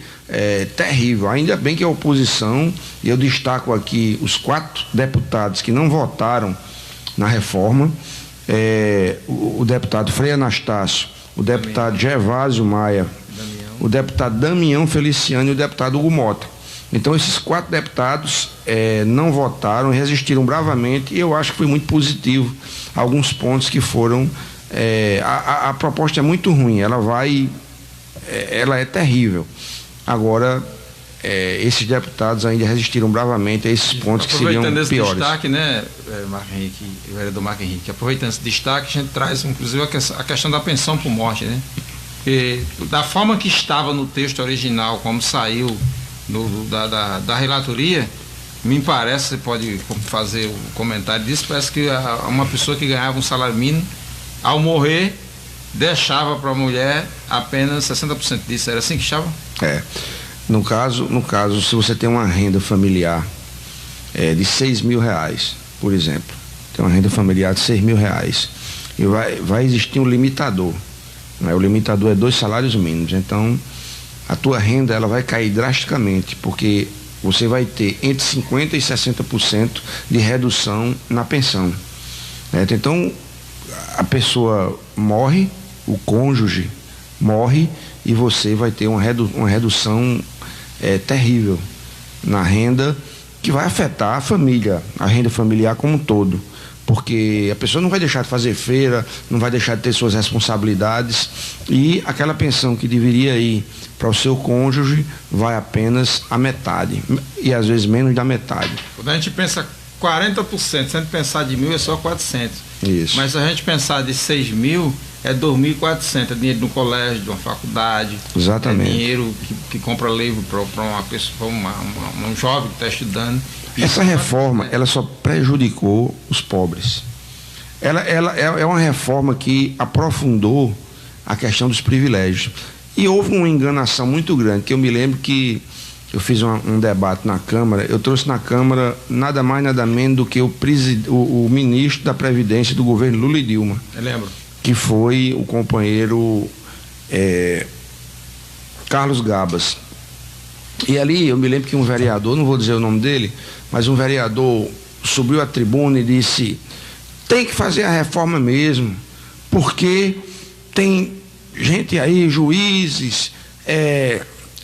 [SPEAKER 4] terrível. Ainda bem que a oposição, e eu destaco aqui os 4 deputados que não votaram na reforma, o deputado Frei Anastácio, o deputado Gervásio Maia, o deputado Damião Feliciano e o deputado Hugo Mota. Então esses 4 deputados não votaram, resistiram bravamente, e eu acho que foi muito positivo alguns pontos que foram. A proposta é muito ruim, ela é terrível. Agora, esses deputados ainda resistiram bravamente a esses pontos que seriam piores.
[SPEAKER 3] Aproveitando esse destaque, né, Marco Henrique, vereador Marco Henrique, aproveitando esse destaque, a gente traz inclusive a questão da pensão por morte, né? Porque, da forma que estava no texto original, como saiu da relatoria, me parece, você pode fazer o comentário disso, parece que uma pessoa que ganhava um salário mínimo, ao morrer, deixava para a mulher apenas 60% disso. Era assim que estava?
[SPEAKER 4] No caso, se você tem uma renda familiar de 6 mil reais, por exemplo, tem uma renda familiar de 6 mil reais, e vai existir um limitador. né? O limitador é 2 salários mínimos. Então, a tua renda ela vai cair drasticamente, porque você vai ter entre 50% e 60% de redução na pensão. Né? Então, a pessoa morre, o cônjuge morre, e você vai ter uma redução terrível na renda, que vai afetar a família, a renda familiar como um todo. Porque a pessoa não vai deixar de fazer feira, não vai deixar de ter suas responsabilidades, e aquela pensão que deveria ir para o seu cônjuge vai apenas a metade, e às vezes menos da metade.
[SPEAKER 3] Quando a gente pensa 40%, se a gente pensar de 1.000 é só 400.
[SPEAKER 4] Isso.
[SPEAKER 3] Mas se a gente pensar de 6.000, é 2.400, é dinheiro no colégio, de uma faculdade.
[SPEAKER 4] Exatamente.
[SPEAKER 3] É dinheiro que compra livro para uma pessoa, um jovem que está estudando.
[SPEAKER 4] Essa reforma, ela só prejudicou os pobres. Ela é uma reforma que aprofundou a questão dos privilégios. E houve uma enganação muito grande, que eu me lembro que eu fiz um debate na Câmara, eu trouxe na Câmara nada mais, nada menos do que o ministro da Previdência do governo Lula e Dilma.
[SPEAKER 3] Eu lembro.
[SPEAKER 4] Que foi o companheiro Carlos Gabas. E ali eu me lembro que um vereador, não vou dizer o nome dele, mas um vereador subiu à tribuna e disse: tem que fazer a reforma mesmo, porque tem gente aí, juízes,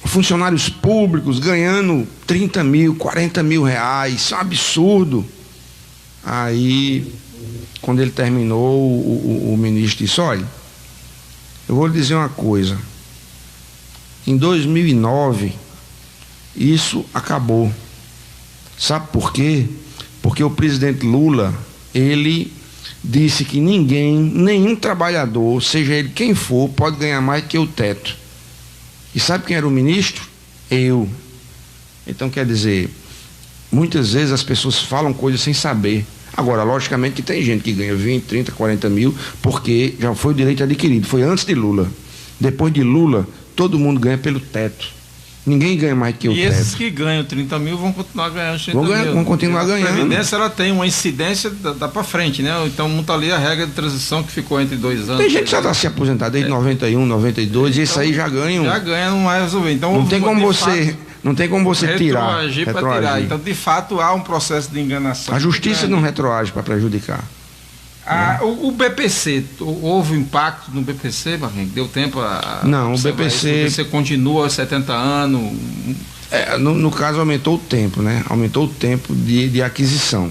[SPEAKER 4] funcionários públicos ganhando 30 mil, 40 mil reais, isso é um absurdo. Aí, quando ele terminou, o ministro disse: olha, eu vou lhe dizer uma coisa, em 2009 isso acabou. Sabe por quê? Porque o presidente Lula, ele disse que nenhum trabalhador, seja ele quem for, pode ganhar mais que o teto. E sabe quem era o ministro? Eu. Então, quer dizer, muitas vezes as pessoas falam coisas sem saber. Agora, logicamente que tem gente que ganha 20, 30, 40 mil, porque já foi o direito adquirido, foi antes de Lula. Depois de Lula, todo mundo ganha pelo teto. Ninguém ganha mais que o teto.
[SPEAKER 3] E esses que ganham 30 mil vão continuar ganhando 30 mil.
[SPEAKER 4] Vão continuar ganhando.
[SPEAKER 3] A Previdência, ela tem uma incidência dá para frente, né? Então, monta ali a regra de transição que ficou entre 2 anos.
[SPEAKER 4] Tem gente que já está se aposentado desde 91, 92, e isso aí já ganham.
[SPEAKER 3] Já ganha, não vai resolver. Então,
[SPEAKER 4] não tem como você tirar.
[SPEAKER 3] Retroagir para tirar. Então, de fato, há um processo de enganação.
[SPEAKER 4] A justiça não retroage para prejudicar.
[SPEAKER 3] O BPC, houve impacto no BPC, Marquinhos? Deu tempo a...
[SPEAKER 4] Não, o BPC
[SPEAKER 3] continua aos 70 anos?
[SPEAKER 4] No caso, aumentou o tempo, né? Aumentou o tempo de aquisição,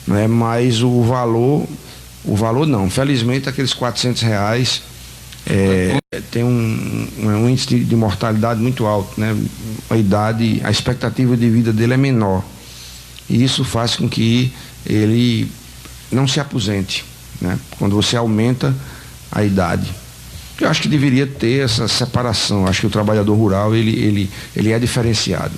[SPEAKER 4] né? Mas o valor não. Felizmente, aqueles R$400 tem um índice de mortalidade muito alto, né? A expectativa de vida dele é menor. E isso faz com que ele não se aposente, né? Quando você aumenta a idade. Eu acho que deveria ter essa separação. Acho que o trabalhador rural ele é diferenciado.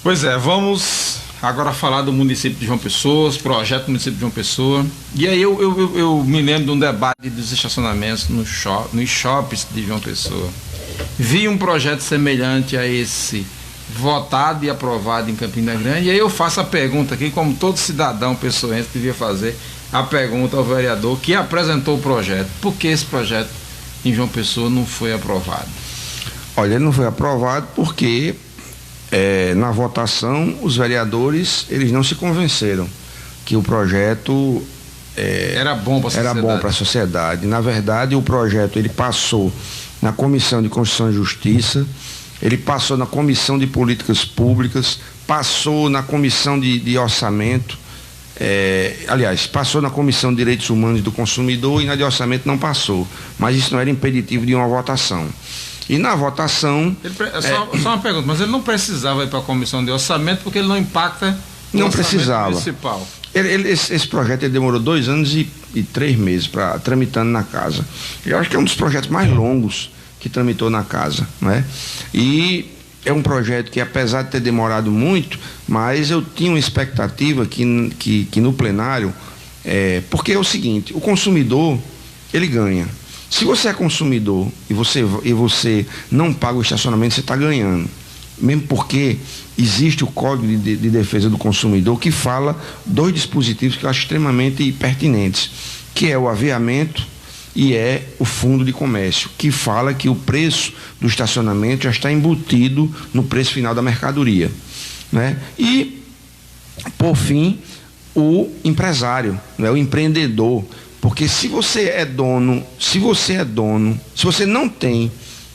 [SPEAKER 3] Pois é, vamos agora falar do município de João Pessoa, projeto do município de João Pessoa. E aí eu me lembro de um debate dos estacionamentos nos shoppings de João Pessoa. Vi um projeto semelhante a esse votado e aprovado em Campina Grande. E aí eu faço a pergunta aqui, como todo cidadão pessoense devia fazer, a pergunta ao vereador que apresentou o projeto: por que esse projeto em João Pessoa não foi aprovado?
[SPEAKER 4] Olha, ele não foi aprovado porque na votação os vereadores eles não se convenceram que o projeto
[SPEAKER 3] era bom para
[SPEAKER 4] a sociedade. Na verdade, o projeto ele passou na Comissão de Constituição e Justiça, ele passou na Comissão de Políticas Públicas, passou na Comissão de Orçamento, aliás, passou na Comissão de Direitos Humanos e do Consumidor, e na de Orçamento não passou. Mas isso não era impeditivo de uma votação. E na votação...
[SPEAKER 3] Só uma pergunta, mas ele não precisava ir para a Comissão de Orçamento porque ele não impacta no orçamento municipal.
[SPEAKER 4] Esse projeto ele demorou 2 anos e 3 meses tramitando na casa. Eu acho que é um dos projetos mais longos que tramitou na casa, não é? E é um projeto que, apesar de ter demorado muito, mas eu tinha uma expectativa que no plenário, porque é o seguinte: o consumidor ele ganha. Se você é consumidor e você não paga o estacionamento, você está ganhando. Mesmo porque existe o Código de Defesa do Consumidor, que fala 2 dispositivos que eu acho extremamente pertinentes, que é o aviamento e é o Fundo de Comércio, que fala que o preço do estacionamento já está embutido no preço final da mercadoria, né? E, por fim, o empresário, né? O empreendedor, porque se você não tem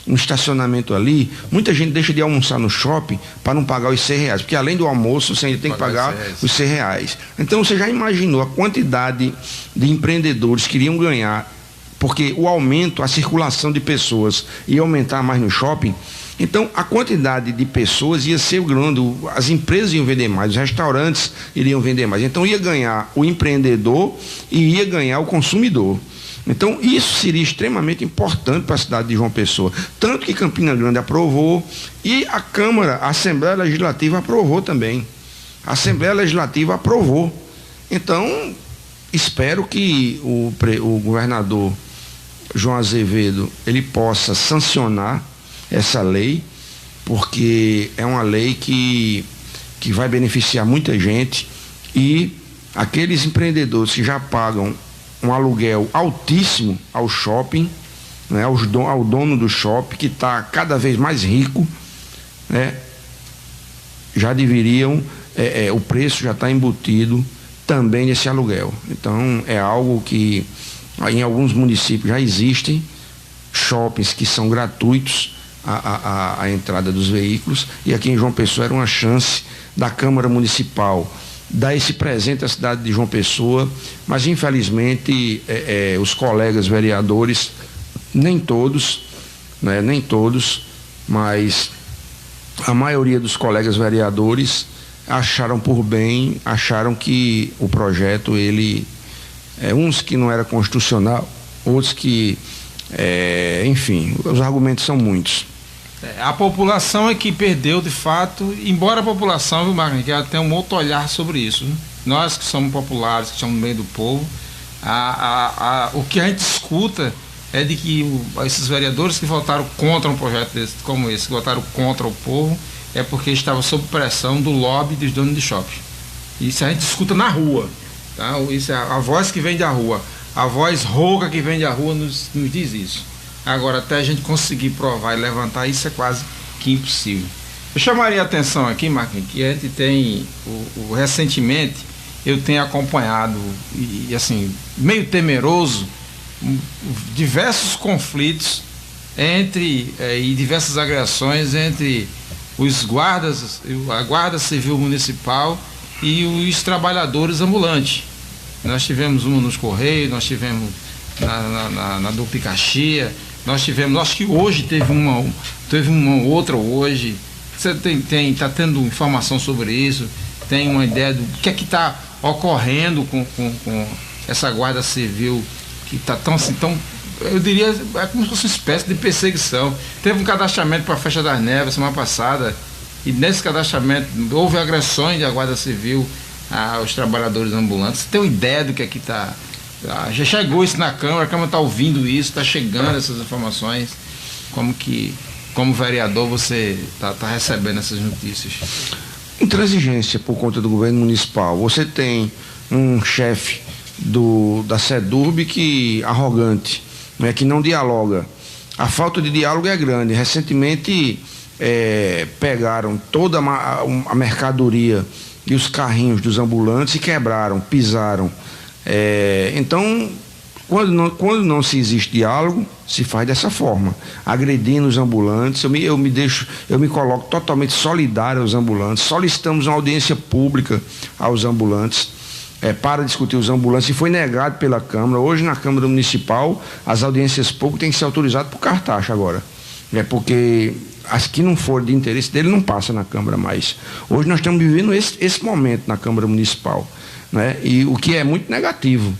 [SPEAKER 4] um estacionamento ali, muita gente deixa de almoçar no shopping para não pagar os R$100, porque além do almoço você ainda tem que pagar os R$100. Então você já imaginou a quantidade de empreendedores que iriam ganhar, porque o aumento, a circulação de pessoas ia aumentar mais no shopping. Então a quantidade de pessoas ia ser grande, as empresas iam vender mais, os restaurantes iriam vender mais. Então ia ganhar o empreendedor e ia ganhar o consumidor. Então, isso seria extremamente importante para a cidade de João Pessoa. Tanto que Campina Grande aprovou e a Câmara, a Assembleia Legislativa aprovou também. A Assembleia Legislativa aprovou. Então, espero que o governador João Azevedo, ele possa sancionar essa lei, porque é uma lei que vai beneficiar muita gente, e aqueles empreendedores que já pagam um aluguel altíssimo ao shopping, né, ao dono do shopping, que está cada vez mais rico, né, já deveriam, o preço já está embutido também nesse aluguel. Então é algo que em alguns municípios já existem shoppings que são gratuitos a entrada dos veículos, e aqui em João Pessoa era uma chance da Câmara Municipal dar esse presente à cidade de João Pessoa, mas infelizmente os colegas vereadores, nem todos, né, mas a maioria dos colegas vereadores acharam que o projeto, uns que não era constitucional, outros que, enfim, os argumentos são muitos.
[SPEAKER 3] A população é que perdeu de fato, embora a população, viu, Magno, que ela tem um outro olhar sobre isso, né? Nós que somos populares, que estamos no meio do povo, o que a gente escuta é de que esses vereadores que votaram contra um projeto como esse, que votaram contra o povo, é porque estavam sob pressão do lobby dos donos de shopping. Isso a gente escuta na rua, tá? Isso é a voz que vem da rua, a voz rouca que vem da rua nos diz isso. Agora, até a gente conseguir provar e levantar isso é quase que impossível. Eu chamaria a atenção aqui, Marquinhos, que a gente tem, recentemente, eu tenho acompanhado, e assim, meio temeroso, diversos conflitos e diversas agressões entre os guardas, a Guarda Civil Municipal e os trabalhadores ambulantes. Nós tivemos uma nos Correios, nós tivemos na Dupla Caxia, nós tivemos, acho que hoje teve uma outra hoje. Você está tendo informação sobre isso? Tem uma ideia do que é que está ocorrendo com essa Guarda Civil que está tão, eu diria, é como se fosse uma espécie de perseguição. Teve um cadastramento para a Festa das Neves semana passada, e nesse cadastramento houve agressões da Guarda Civil aos trabalhadores ambulantes. Você tem uma ideia do que aqui está? Já chegou isso na Câmara, a Câmara está ouvindo isso, está chegando essas informações. Como vereador, você está recebendo essas notícias?
[SPEAKER 4] Intransigência por conta do governo municipal. Você tem um chefe da SEDURB arrogante, né, que não dialoga. A falta de diálogo é grande. Recentemente pegaram toda a mercadoria e os carrinhos dos ambulantes e quebraram, pisaram. Então, quando não se existe diálogo, se faz dessa forma, agredindo os ambulantes. Eu me coloco totalmente solidário aos ambulantes. Solicitamos uma audiência pública aos ambulantes para discutir os ambulantes, e foi negado pela Câmara. Hoje, na Câmara Municipal, as audiências públicas têm que ser autorizadas por cartaxa agora, porque as que não forem de interesse dele não passam na Câmara mais. Hoje nós estamos vivendo esse momento na Câmara Municipal, né? E o que é muito negativo,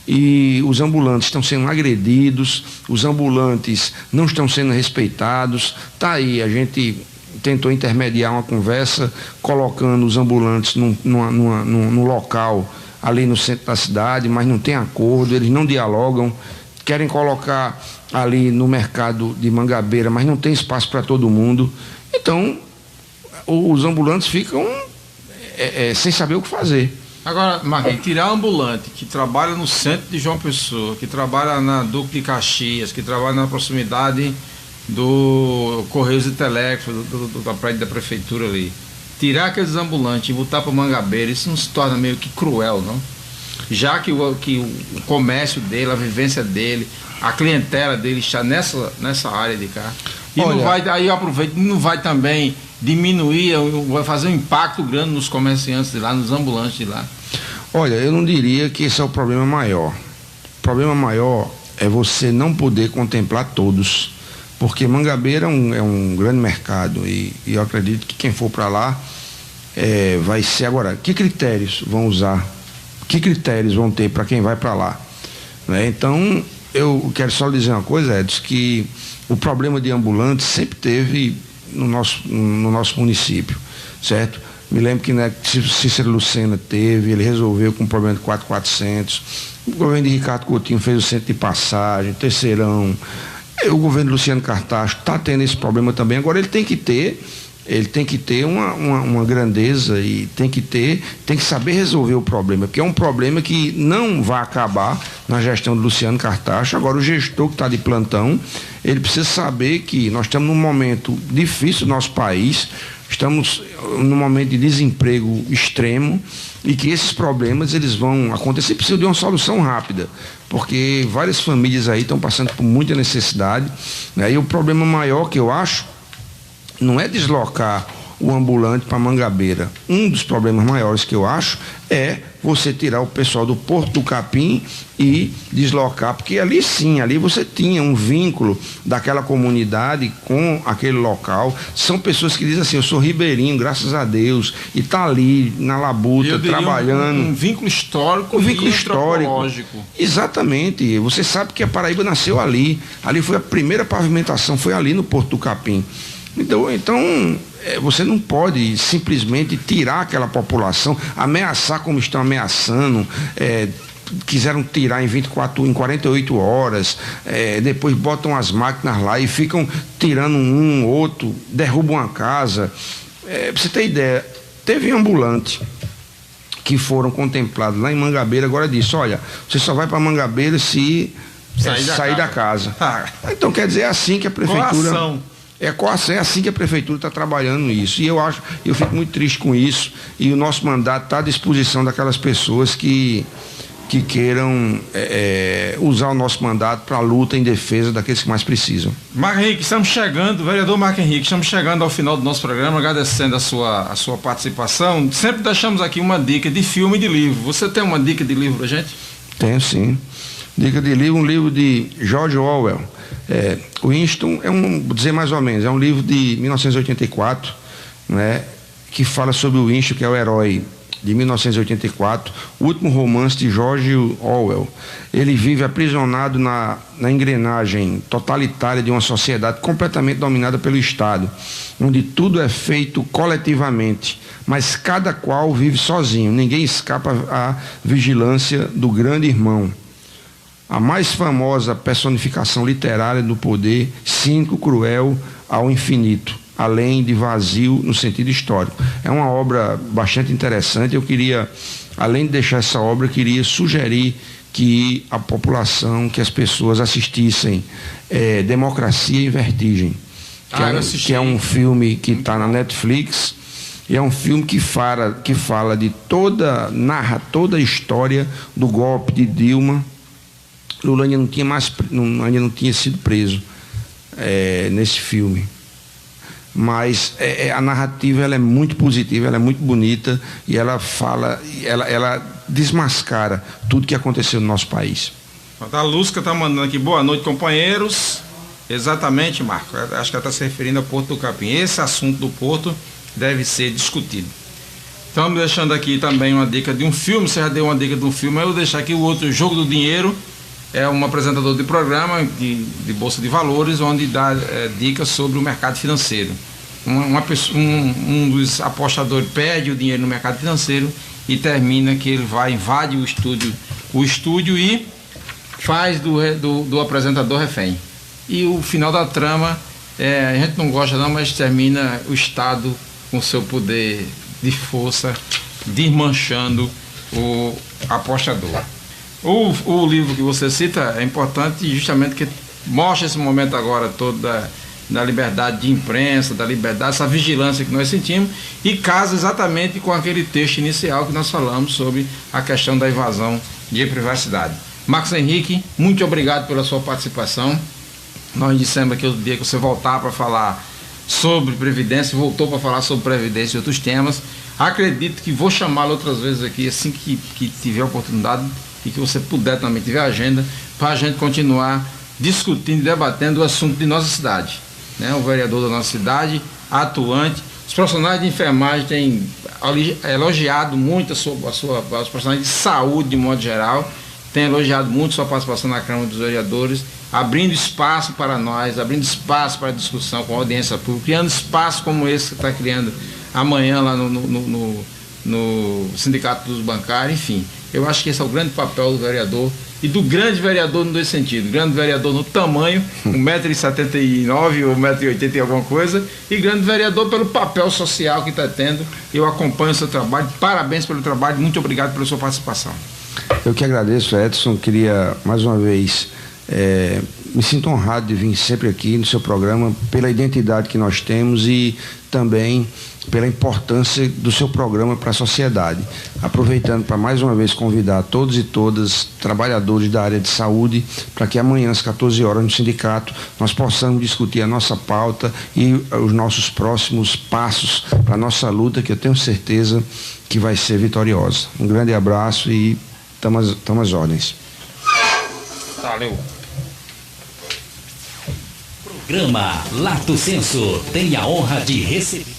[SPEAKER 4] e os ambulantes estão sendo agredidos, os ambulantes não estão sendo respeitados. Tá aí, a gente tentou intermediar uma conversa, colocando os ambulantes num local ali no centro da cidade, mas não tem acordo, eles não dialogam, querem colocar ali no mercado de Mangabeira, mas não tem espaço para todo mundo. Então, os ambulantes ficam sem saber o que fazer.
[SPEAKER 3] Agora, Marquinhos, tirar ambulante que trabalha no centro de João Pessoa, que trabalha na Duque de Caxias, que trabalha na proximidade do Correios e Telégrafos, da prédio da prefeitura ali, tirar aqueles ambulantes e botar para Mangabeira, isso não se torna meio que cruel, não? Já que o comércio dele, a vivência dele, a clientela dele está nessa área de cá. E olha, não vai, aí eu aproveito, não vai também diminuir, vai fazer um impacto grande nos comerciantes de lá, nos ambulantes de lá.
[SPEAKER 4] Olha, eu não diria que esse é o problema maior. O problema maior é você não poder contemplar todos. Porque Mangabeira é um grande mercado e eu acredito que quem for para lá vai ser. Agora, que critérios vão usar? Que critérios vão ter para quem vai para lá? Né? Então, eu quero só dizer uma coisa, Edson, que o problema de ambulantes sempre teve no nosso município, certo? Me lembro que Cícero Lucena teve, ele resolveu com o problema de 4.400, o governo de Ricardo Coutinho fez o centro de passagem, Terceirão. O governo Luciano Cartacho está tendo esse problema também. Agora ele tem que ter uma grandeza e tem que saber resolver o problema, porque é um problema que não vai acabar na gestão do Luciano Cartacho. Agora o gestor que está de plantão, ele precisa saber que nós estamos num momento difícil no nosso país, estamos num momento de desemprego extremo e que esses problemas eles vão acontecer, precisa de uma solução rápida, porque várias famílias aí estão passando por muita necessidade, né? E o problema maior que eu acho não é deslocar o ambulante para Mangabeira. Um dos problemas maiores que eu acho é você tirar o pessoal do Porto do Capim e deslocar, porque ali sim, ali você tinha um vínculo daquela comunidade com aquele local. São pessoas que dizem assim, eu sou ribeirinho, graças a Deus, e está ali na labuta, trabalhando.
[SPEAKER 3] Um vínculo histórico, antropológico.
[SPEAKER 4] Exatamente. Você sabe que a Paraíba nasceu ali. Ali foi a primeira pavimentação, foi ali no Porto do Capim. Então você não pode simplesmente tirar aquela população, ameaçar como estão ameaçando, quiseram tirar em 48 horas, depois botam as máquinas lá e ficam tirando um, outro, derrubam uma casa. Pra você ter ideia, teve ambulante que foram contemplados lá em Mangabeira, agora disse, olha, você só vai para Mangabeira se sair da casa. Então quer dizer, é assim que a prefeitura... É assim que a prefeitura está trabalhando isso. E eu fico muito triste com isso. E o nosso mandato está à disposição daquelas pessoas que queiram usar o nosso mandato para a luta em defesa daqueles que mais precisam.
[SPEAKER 3] Marco Henrique, estamos chegando, vereador Marco Henrique, estamos chegando ao final do nosso programa, agradecendo a sua participação. Sempre deixamos aqui uma dica de filme e de livro. Você tem uma dica de livro para gente?
[SPEAKER 4] Tenho, sim. Dica de livro, um livro de George Orwell. Winston, vou dizer mais ou menos, é um livro de 1984, né, que fala sobre o Winston, que é o herói de 1984, o último romance de George Orwell. Ele vive aprisionado na engrenagem totalitária de uma sociedade completamente dominada pelo Estado, onde tudo é feito coletivamente, mas cada qual vive sozinho, ninguém escapa à vigilância do grande irmão. A mais famosa personificação literária do poder, cínico, cruel ao infinito, além de vazio no sentido histórico. É uma obra bastante interessante. Eu queria, além de deixar essa obra, queria sugerir que a população, que as pessoas assistissem Democracia em Vertigem, que é um filme que está na Netflix, e é um filme que fala de narra toda a história do golpe de Dilma. Lula ainda não tinha sido preso nesse filme, mas a narrativa ela é muito positiva, ela é muito bonita e ela desmascara tudo que aconteceu no nosso país.
[SPEAKER 3] A Lúcia está mandando aqui, boa noite, companheiros. Exatamente, Marco, acho que ela está se referindo ao Porto do Capim. Esse assunto do Porto deve ser discutido. Estamos deixando aqui também uma dica de um filme. Você já deu uma dica de um filme, eu vou deixar aqui o outro, Jogo do Dinheiro. É um apresentador de programa de Bolsa de Valores, onde dá dicas sobre o mercado financeiro. Um dos apostadores perde o dinheiro no mercado financeiro e termina que ele invade o estúdio e faz do apresentador refém. E o final da trama, a gente não gosta não, mas termina o Estado com seu poder de força, desmanchando o apostador. O livro que você cita é importante justamente que mostra esse momento agora todo da liberdade de imprensa, da liberdade, essa vigilância que nós sentimos, e casa exatamente com aquele texto inicial que nós falamos sobre a questão da invasão de privacidade. Marcos Henrique, muito obrigado pela sua participação. Nós dissemos aqui outro dia que você voltar para falar sobre Previdência, voltou para falar sobre Previdência e outros temas. Acredito que vou chamá-lo outras vezes aqui, assim que tiver oportunidade e que você puder também, tiver agenda, para a gente continuar discutindo e debatendo o assunto de nossa cidade. Né? O vereador da nossa cidade, atuante, os profissionais de enfermagem têm elogiado muito os profissionais de saúde de modo geral, têm elogiado muito sua participação na Câmara dos Vereadores, abrindo espaço para nós, abrindo espaço para discussão com a audiência pública, criando espaço como esse que está criando amanhã lá no Sindicato dos Bancários, enfim. Eu acho que esse é o grande papel do vereador e do grande vereador no dois sentidos. Grande vereador no tamanho, 1,79m ou 1,80m e alguma coisa, e grande vereador pelo papel social que está tendo. Eu acompanho o seu trabalho, parabéns pelo trabalho, muito obrigado pela sua participação.
[SPEAKER 4] Eu que agradeço, Edson, queria mais uma vez, me sinto honrado de vir sempre aqui no seu programa, pela identidade que nós temos e também pela importância do seu programa para a sociedade. Aproveitando para mais uma vez convidar todos e todas, trabalhadores da área de saúde, para que amanhã às 14 horas no sindicato nós possamos discutir a nossa pauta e os nossos próximos passos para a nossa luta, que eu tenho certeza que vai ser vitoriosa. Um grande abraço e estamos às ordens.
[SPEAKER 3] Valeu.
[SPEAKER 2] Programa Lato Senso tem a honra de receber.